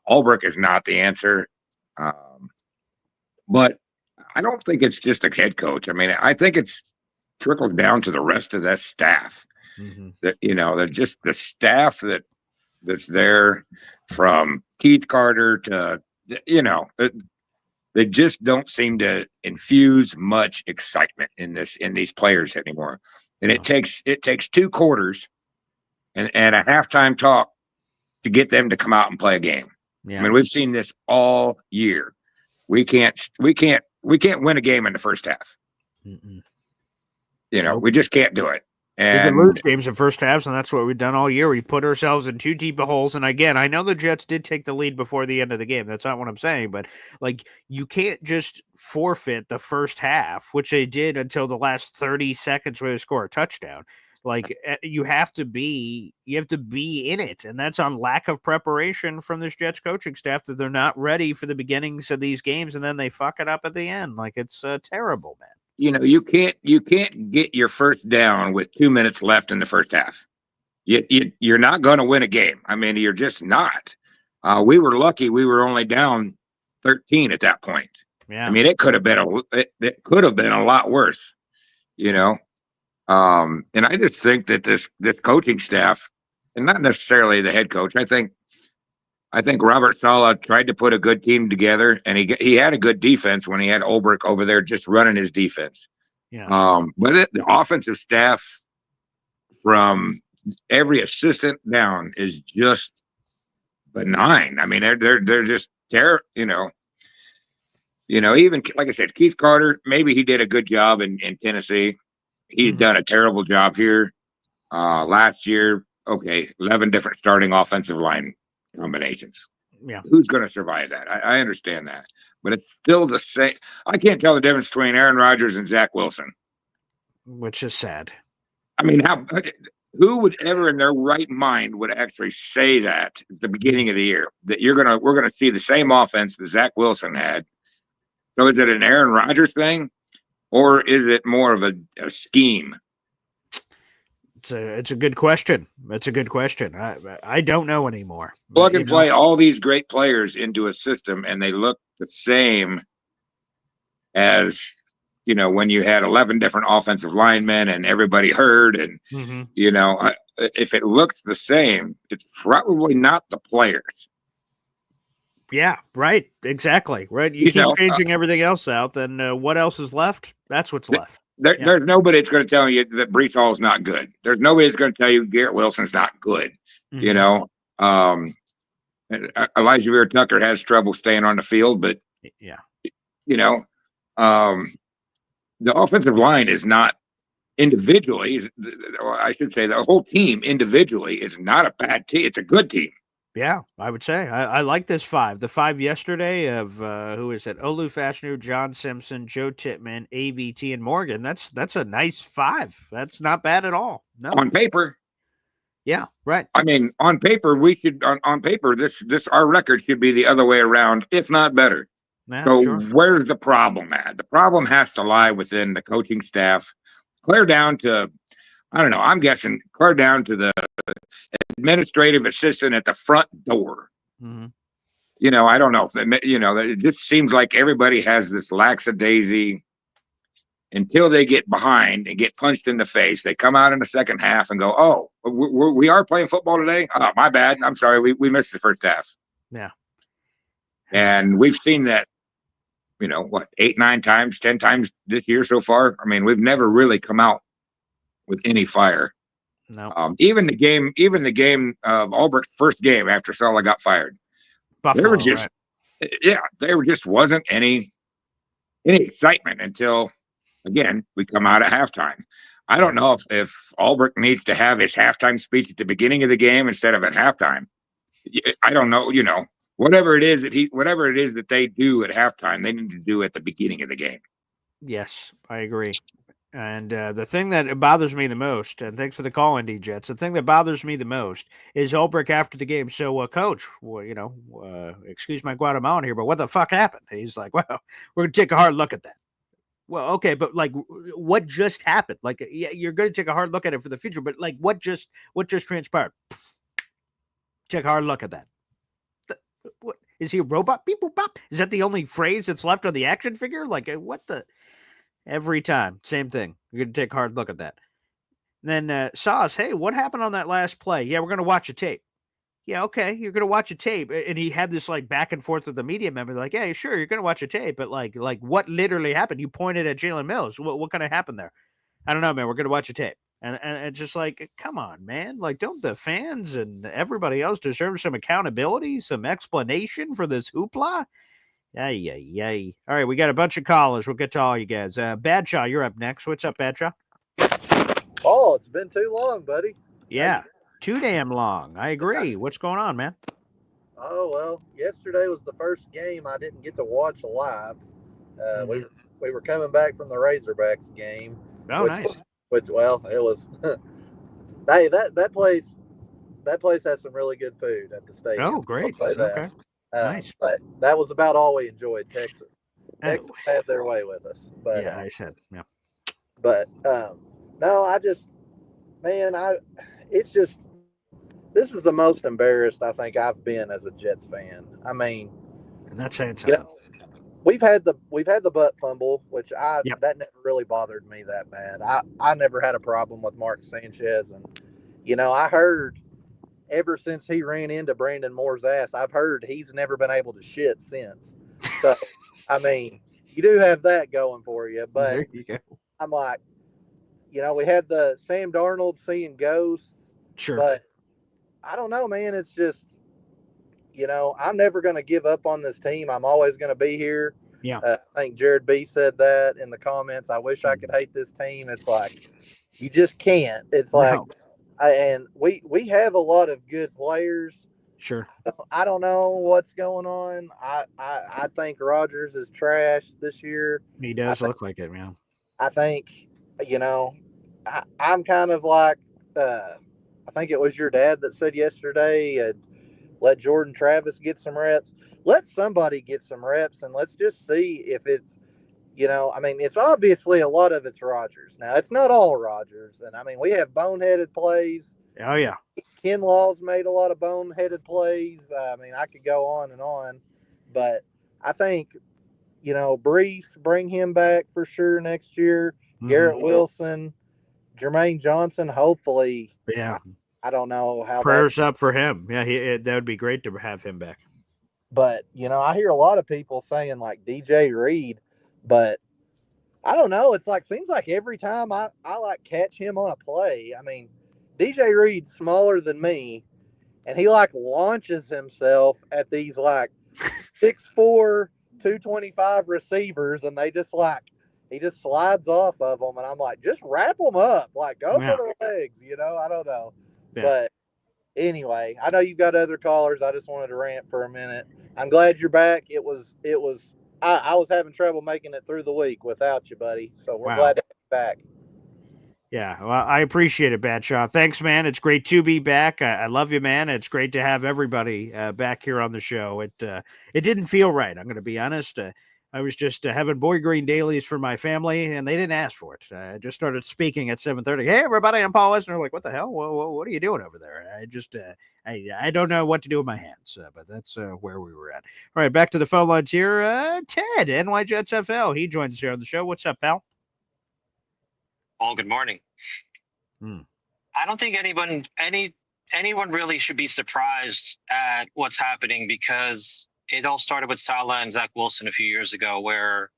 Ulbrich is not the answer, but I don't think it's just a head coach. I mean, I think it's trickled down to the rest of that staff. Mhm. That they're just the staff that's there, from Keith Carter to they just don't seem to infuse much excitement in these players anymore. And No. it takes 2 quarters and a halftime talk to get them to come out and play a game. Yeah. I mean, we've seen this all year. We can't win a game in the first half. Mm-mm. We just can't do it. We can And lose games in first halves, and that's what we've done all year. We put ourselves in too deep of holes. And again, I know the Jets did take the lead before the end of the game. That's not what I'm saying. But like, you can't just forfeit the first half, which they did until the last 30 seconds where they score a touchdown. Like, you have to be in it, and that's on lack of preparation from this Jets coaching staff, that they're not ready for the beginnings of these games, and then they fuck it up at the end. Like, it's terrible, man. you can't get your first down with 2 minutes left in the first half. You're not going to win a game. I mean, you're just not. We were lucky; we were only down 13 at that point. Yeah. I mean, it could have been a lot worse. And I just think that this coaching staff, and not necessarily the head coach, I think Robert Saleh tried to put a good team together, and he had a good defense when he had Ulbrich over there just running his defense. Yeah. But the offensive staff, from every assistant down, is just benign. I mean, they're just terrible. Even like I said, Keith Carter, maybe he did a good job in Tennessee. He's done a terrible job here. Last year, okay, 11 different starting offensive line combinations. Yeah. Who's going to survive that? I understand that, but it's still the same. I can't tell the difference between Aaron Rodgers and Zach Wilson. Which is sad. I mean, who would ever in their right mind would actually say that at the beginning of the year, that we're gonna see the same offense that Zach Wilson had? So is it an Aaron Rodgers thing, or is it more of a scheme? It's a good question. That's a good question. I don't know anymore. Plug and play all these great players into a system, and they look the same as when you had 11 different offensive linemen and everybody heard, and if it looks the same, it's probably not the players. Yeah, right. Exactly. Right. You keep changing everything else out, then what else is left? That's what's left. There's nobody that's going to tell you that Breece Hall is not good. There's nobody that's going to tell you Garrett Wilson's not good. Elijah Vera Tucker has trouble staying on the field, but the offensive line is not individually. I should say the whole team individually is not a bad team. It's a good team. Yeah, I would say I like this 5. The 5 yesterday of who is it? Olu Fashanu, John Simpson, Joe Tippmann, AVT, and Morgan. That's a nice 5. That's not bad at all. No, on paper. Yeah, right. I mean, on paper, we should on paper this our record should be the other way around, if not better. Yeah, so sure. Where's the problem at? The problem has to lie within the coaching staff, clear down to, I don't know, I'm guessing clear down to the administrative assistant at the front door. Mm-hmm. I don't know if it just seems like everybody has this lackadaisy until they get behind and get punched in the face. They come out in the second half and go, "Oh, we are playing football today. Oh, my bad. I'm sorry. We missed the first half." Yeah. And we've seen that, 8, 9 times, 10 times this year so far. I mean, we've never really come out with any fire. No. Even the game of Ulbrich's first game after Saleh got fired, Buffalo, there was just, there just wasn't any excitement until, again, we come out at halftime. I don't know if Ulbrich needs to have his halftime speech at the beginning of the game instead of at halftime. I don't know, whatever it is that they do at halftime, they need to do at the beginning of the game. Yes, I agree. And the thing that bothers me the most, and thanks for the call, Indy Jets. The thing that bothers me the most is Ulbrich after the game. So, Coach, well, excuse my Guatemalan here, but what the fuck happened? He's like, well, we're gonna take a hard look at that. Well, okay, but like, what just happened? Like, yeah, you're going to take a hard look at it for the future, but like, what just transpired? Take a hard look at that. What is he a robot? Beep boop bop. Is that the only phrase that's left on the action figure? Like, what the? Every time, same thing. You're going to take a hard look at that. And then Sauce, hey, what happened on that last play? Yeah, we're going to watch a tape. Yeah, okay, you're going to watch a tape. And he had this like back and forth with the media member. Like, yeah, sure, you're going to watch a tape, but like what literally happened? You pointed at Jalen Mills. What kind of happened there? I don't know, man. We're going to watch a tape. And it's just like, come on, man. Like, don't the fans and everybody else deserve some accountability, some explanation for this hoopla? Yay. All right, we got a bunch of callers. We'll get to all you guys. Badshaw, you're up next. What's up, Badshaw? Oh, it's been too long, buddy. Yeah, too damn long. I agree. What's going on, man? Oh, well, yesterday was the first game I didn't get to watch live. We were coming back from the Razorbacks game. Oh, nice. Well, it was. Hey, that place has some really good food at the stadium. Oh, great. Okay. Nice. But that was about all we enjoyed. Texas had their way with us. But yeah, I said, yeah. But no, it's just, this is the most embarrassed I think I've been as a Jets fan. I mean, and that's saying something. We've had the butt fumble, which that never really bothered me that bad. I never had a problem with Mark Sanchez, and I heard ever since he ran into Brandon Moore's ass, I've heard he's never been able to shit since. So, I mean, you do have that going for you, but there you go. I'm like, we had the Sam Darnold seeing ghosts. Sure. But I don't know, man. It's just, I'm never going to give up on this team. I'm always going to be here. Yeah. I think Jared B said that in the comments. I wish I could hate this team. It's like, you just can't. It's like, and we have a lot of good players. Sure. I don't know what's going on. I think Rodgers is trash this year. He does look like it, man. I think, I'm kind of like, I think it was your dad that said yesterday, let Jordan Travis get some reps. Let somebody get some reps, and let's just see if it's, it's obviously a lot of it's Rodgers. Now, it's not all Rodgers. And, we have boneheaded plays. Oh, yeah. Ken Law's made a lot of boneheaded plays. I could go on and on. But I think, Brees, bring him back for sure next year. Mm-hmm. Garrett Wilson, Jermaine Johnson, hopefully. Yeah. I don't know how. Prayers up for him. Yeah, that would be great to have him back. But, I hear a lot of people saying like DJ Reed, but I don't know. It's like, seems like every time I like catch him on a play, DJ Reed's smaller than me, and he like launches himself at these like 6'4", 225 receivers, and he just slides off of them, and I'm like, just wrap them up, like go for the legs, I don't know. Yeah. But anyway, I know you've got other callers. I just wanted to rant for a minute. I'm glad you're back. I was having trouble making it through the week without you, buddy. So we're glad to have you back. Yeah, well, I appreciate it, Badshaw. Thanks, man. It's great to be back. I love you, man. It's great to have everybody back here on the show. It didn't feel right. I'm going to be honest. I was just having Boy Green dailies for my family, and they didn't ask for it. I just started speaking at 7:30. Hey, everybody, I'm Paul Weston. They're like, what the hell? What are you doing over there? I don't know what to do with my hands, but that's where we were at. All right, back to the phone lines here. Ted, NY Jets FL. He joins us here on the show. What's up, pal? Paul, good morning. I don't think anyone really should be surprised at what's happening, because it all started with Saleh and Zach Wilson a few years ago, where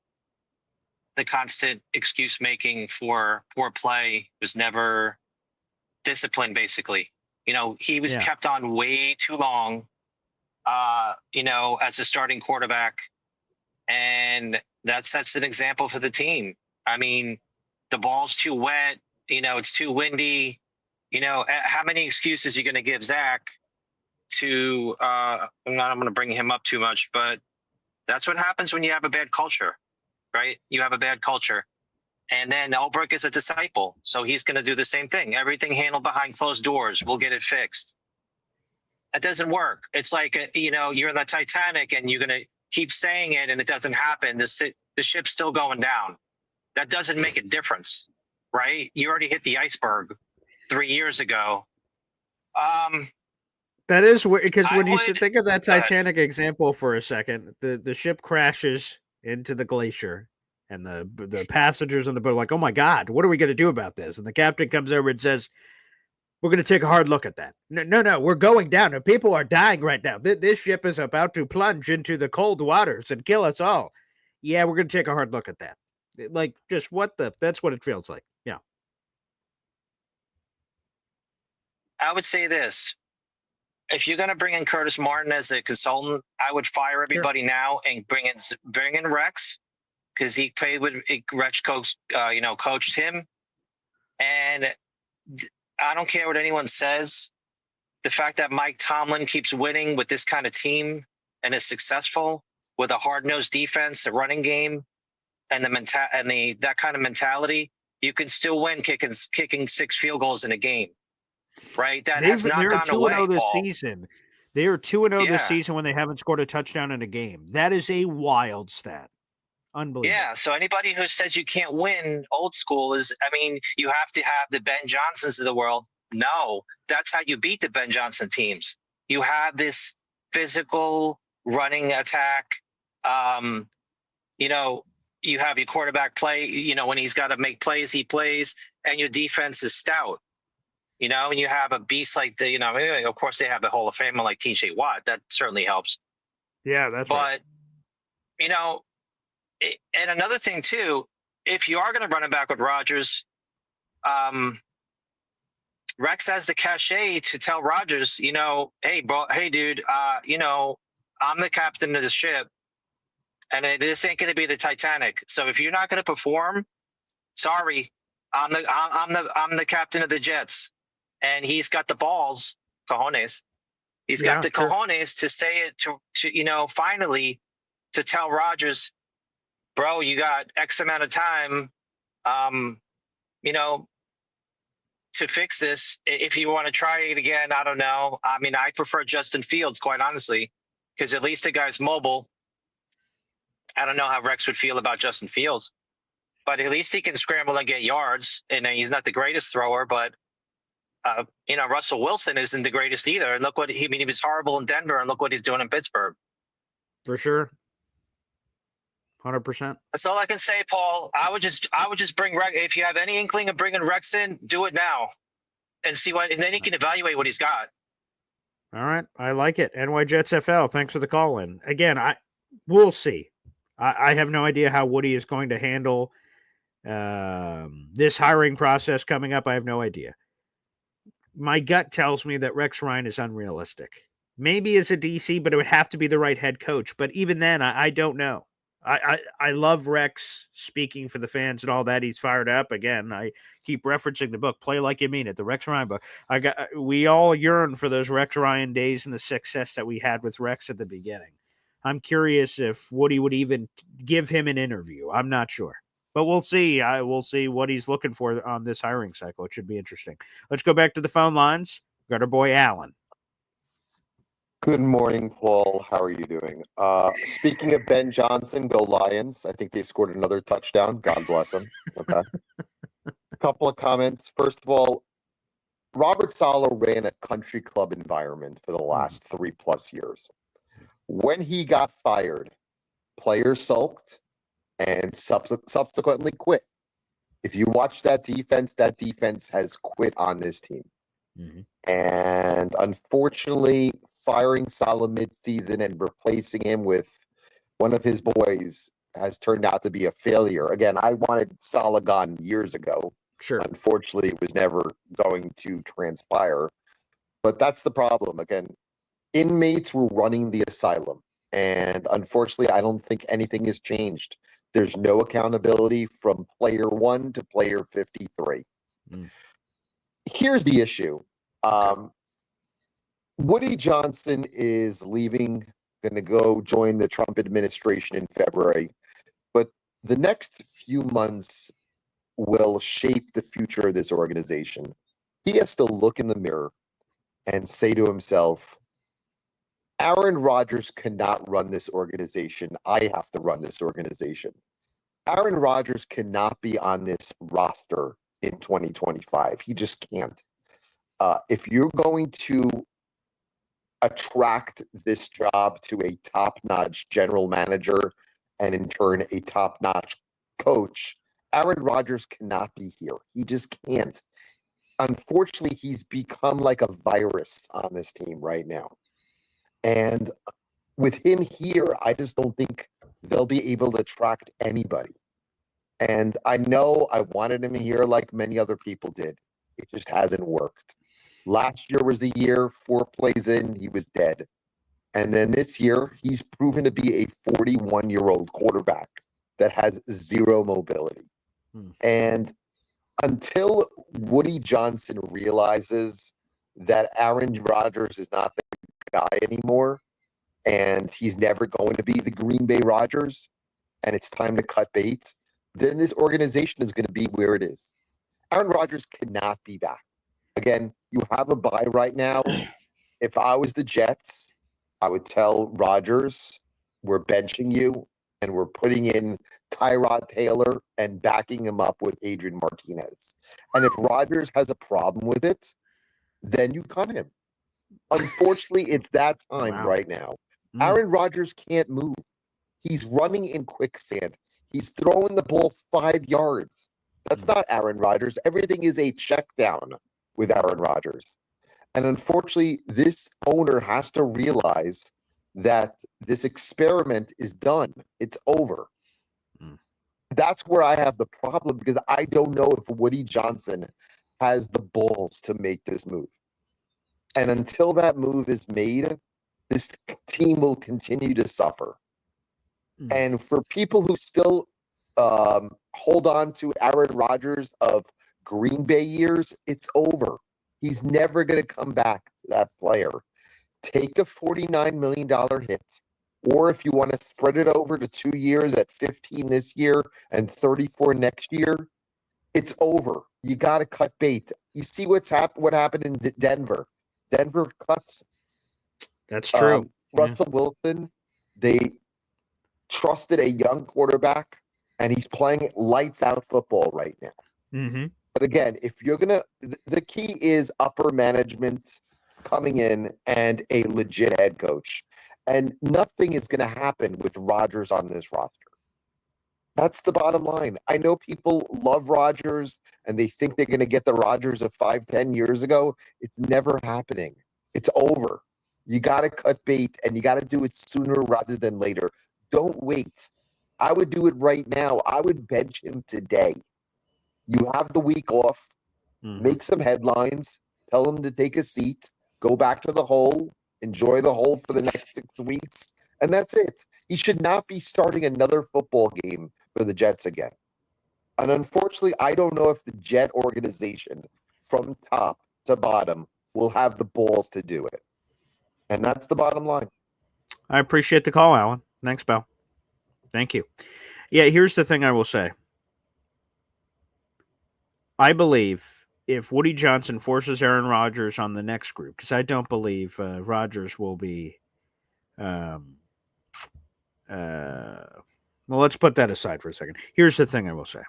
the constant excuse making for poor play was never disciplined, basically. He was kept on way too long, as a starting quarterback. And that sets an example for the team. The ball's too wet, it's too windy. How many excuses are you going to give Zach to, I'm going to bring him up too much, but that's what happens when you have a bad culture, right? You have a bad culture. And then Ulbrich is a disciple, so he's going to do the same thing. Everything handled behind closed doors. We'll get it fixed. That doesn't work. It's like, you're in the Titanic and you're going to keep saying it and it doesn't happen. The ship's still going down. That doesn't make a difference, right? You already hit the iceberg 3 years ago. That is weird, because when you think of that Titanic example for a second, the ship crashes into the glacier, and the passengers on the boat are like, oh my God, what are we going to do about this? And the captain comes over and says, we're going to take a hard look at that. No, we're going down, and people are dying right now. This ship is about to plunge into the cold waters and kill us all. Yeah, we're going to take a hard look at that. Like, just that's what it feels like. Yeah. I would say this. If you're going to bring in Curtis Martin as a consultant, I would fire everybody now and bring in Rex, because he played with Rex coached him. And I don't care what anyone says. The fact that Mike Tomlin keeps winning with this kind of team and is successful with a hard-nosed defense, a running game, and that kind of mentality, you can still win kicking 6 field goals in a game. Right, has not gone away. This season. They are 2-0 this season when they haven't scored a touchdown in a game. That is a wild stat. Unbelievable. Yeah. So anybody who says you can't win old school you have to have the Ben Johnsons of the world. No, that's how you beat the Ben Johnson teams. You have this physical running attack. You have your quarterback play. When he's got to make plays, he plays, and your defense is stout. And you have a beast like of course they have a Hall of Famer like TJ Watt. That certainly helps. Yeah, that's right. But, and another thing too, if you are going to run it back with Rodgers, Rex has the cachet to tell Rodgers, hey, bro, hey, dude, I'm the captain of the ship, and this ain't going to be the Titanic. So if you're not going to perform, sorry, I'm the captain of the Jets. And he's got the balls, cojones. He's got the cojones to say it to finally to tell Rodgers, bro, you got X amount of time, to fix this. If you want to try it again, I don't know. I mean, I prefer Justin Fields, quite honestly, because at least the guy's mobile. I don't know how Rex would feel about Justin Fields, but at least he can scramble and get yards. And he's not the greatest thrower, but Russell Wilson isn't the greatest either. And look what he was horrible in Denver, and look what he's doing in Pittsburgh. For sure. 100%. That's all I can say, Paul. I would just bring Rex. If you have any inkling of bringing Rex in, do it now and see and then he can evaluate what he's got. All right. I like it. NY Jets FL. Thanks for the call in. Again, we'll see. I have no idea how Woody is going to handle this hiring process coming up. I have no idea. My gut tells me that Rex Ryan is unrealistic. Maybe as a DC, but it would have to be the right head coach. But even then, I don't know. I love Rex speaking for the fans and all that. He's fired up. Again, I keep referencing the book, Play Like You Mean It, the Rex Ryan book. We all yearn for those Rex Ryan days and the success that we had with Rex at the beginning. I'm curious if Woody would even give him an interview. I'm not sure. But we'll see. We'll see what he's looking for on this hiring cycle. It should be interesting. Let's go back to the phone lines. We've got our boy Alan. Good morning, Paul. How are you doing? Speaking of Ben Johnson, go Lions. I think they scored another touchdown. God bless them. Okay. A couple of comments. First of all, Robert Saleh ran a country club environment for the last 3+ years. When he got fired, players sulked and subsequently quit. If you watch that defense has quit on this team. Mm-hmm. And unfortunately, firing Saleh mid-season and replacing him with one of his boys has turned out to be a failure. Again, I wanted Saleh gone years ago. Sure. Unfortunately, it was never going to transpire. But that's the problem. Again, inmates were running the asylum. And unfortunately, I don't think anything has changed. There's no accountability from player 1 to player 53. Here's the issue. Woody Johnson is leaving, going to go join the Trump administration in February. But the next few months, will shape the future of this organization, he has to look in the mirror and say to himself, Aaron Rodgers cannot run this organization. I have to run this organization. Aaron Rodgers cannot be on this roster in 2025. He just can't. If you're going to attract this job to a top-notch general manager and in turn a top-notch coach, Aaron Rodgers cannot be here. He just can't. Unfortunately, he's become like a virus on this team right now. And with him here, I just don't think they'll be able to attract anybody. And I know I wanted him here like many other people did. It just hasn't worked. Last year was the year, 4 plays in, he was dead. And then this year, he's proven to be a 41-year-old quarterback that has zero mobility. And until Woody Johnson realizes that Aaron Rodgers is not the guy anymore, and he's never going to be the Green Bay Rodgers, and it's time to cut bait, then this organization is going to be where it is. Aaron Rodgers cannot be back. Again, you have a bye right now. If I was the Jets, I would tell Rodgers, we're benching you, and we're putting in Tyrod Taylor and backing him up with Adrian Martinez. And if Rodgers has a problem with it, then you cut him. Unfortunately, it's that time right now. Aaron Rodgers can't move. He's running in quicksand. He's throwing the ball 5 yards. That's not Aaron Rodgers. Everything is a check down with Aaron Rodgers. And unfortunately, this owner has to realize that this experiment is done. It's over. That's where I have the problem, because I don't know if Woody Johnson has the balls to make this move. And until that move is made, this team will continue to suffer. And for people who still hold on to Aaron Rodgers of Green Bay years, it's over. He's never going to come back to that player. Take a $49 million hit, or if you want to spread it over to 2 years at 15 this year and 34 next year, it's over. You got to cut bait. You see what happened in Denver. Denver cuts. That's true. Russell Wilson, they trusted a young quarterback, and he's playing lights out football right now. But again, if you're going to, the key is upper management coming in and a legit head coach. And nothing is going to happen with Rodgers on this roster. That's the bottom line. I know people love Rodgers and they think they're going to get the Rodgers of 5-10 years ago. It's never happening. It's over. You got to cut bait, and you got to do it sooner rather than later. Don't wait. I would do it right now. I would bench him today. You have the week off, make some headlines, tell him to take a seat, go back to the hole, enjoy the hole for the next 6 weeks, and that's it. He should not be starting another football game for the Jets again. And unfortunately, I don't know if the Jet organization from top to bottom will have the balls to do it. And that's the bottom line. I appreciate the call, Alan. Thanks, Bell. Thank you. Yeah, here's the thing I will say. I believe if Woody Johnson forces Aaron Rodgers on the next group, because I don't believe Rodgers will be well, let's put that aside for a second. Here's the thing I will say.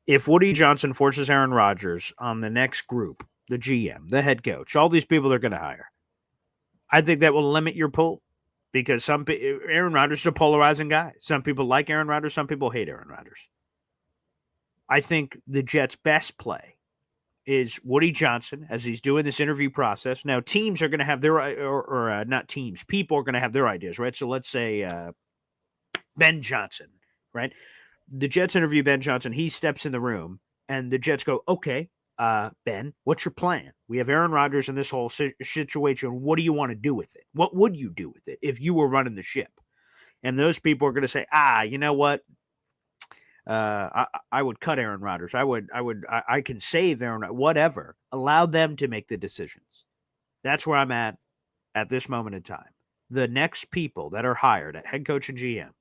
If Woody Johnson forces Aaron Rodgers on the next group, the GM, the head coach, all these people they're going to hire, I think that will limit your pool, because Aaron Rodgers is a polarizing guy. Some people like Aaron Rodgers. Some people hate Aaron Rodgers. I think the Jets' best play is Woody Johnson as he's doing this interview process. Now, teams are going to have their, or not teams, people are going to have their ideas, right? So let's say Ben Johnson, right? The Jets interview Ben Johnson. He steps in the room, and the Jets go, okay, Ben, what's your plan? We have Aaron Rodgers in this whole situation. What do you want to do with it? What would you do with it if you were running the ship? And those people are going to say, you know what? I would cut Aaron Rodgers. I can save Aaron, whatever. Allow them to make the decisions. That's where I'm at this moment in time. The next people that are hired at head coach and GM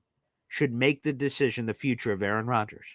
should make the decision, the future of Aaron Rodgers.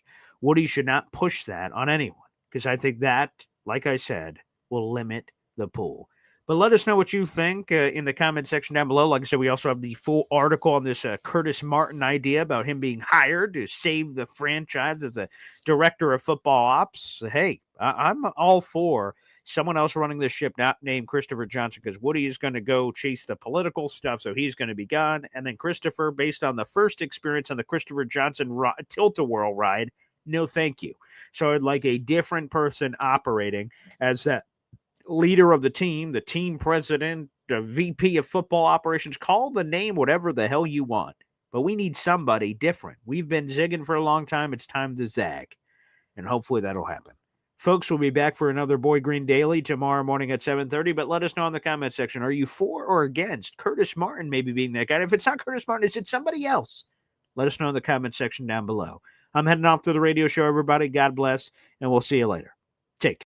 Woody should not push that on anyone because I think that, like I said, will limit the pool. But let us know what you think in the comment section down below. Like I said, we also have the full article on this Curtis Martin idea about him being hired to save the franchise as a director of football ops. Hey, I'm all for someone else running this ship, not named Christopher Johnson, because Woody is going to go chase the political stuff, so he's going to be gone. And then Christopher, based on the first experience on the Christopher Johnson Tilt-A-Whirl ride, no thank you. So I'd like a different person operating as that leader of the team president, the VP of football operations. Call the name whatever the hell you want, but we need somebody different. We've been zigging for a long time. It's time to zag, and hopefully that'll happen. Folks, we'll be back for another Boy Green Daily tomorrow morning at 7:30, but let us know in the comment section, are you for or against Curtis Martin maybe being that guy? And if it's not Curtis Martin, is it somebody else? Let us know in the comment section down below. I'm heading off to the radio show, everybody. God bless, and we'll see you later. Take care.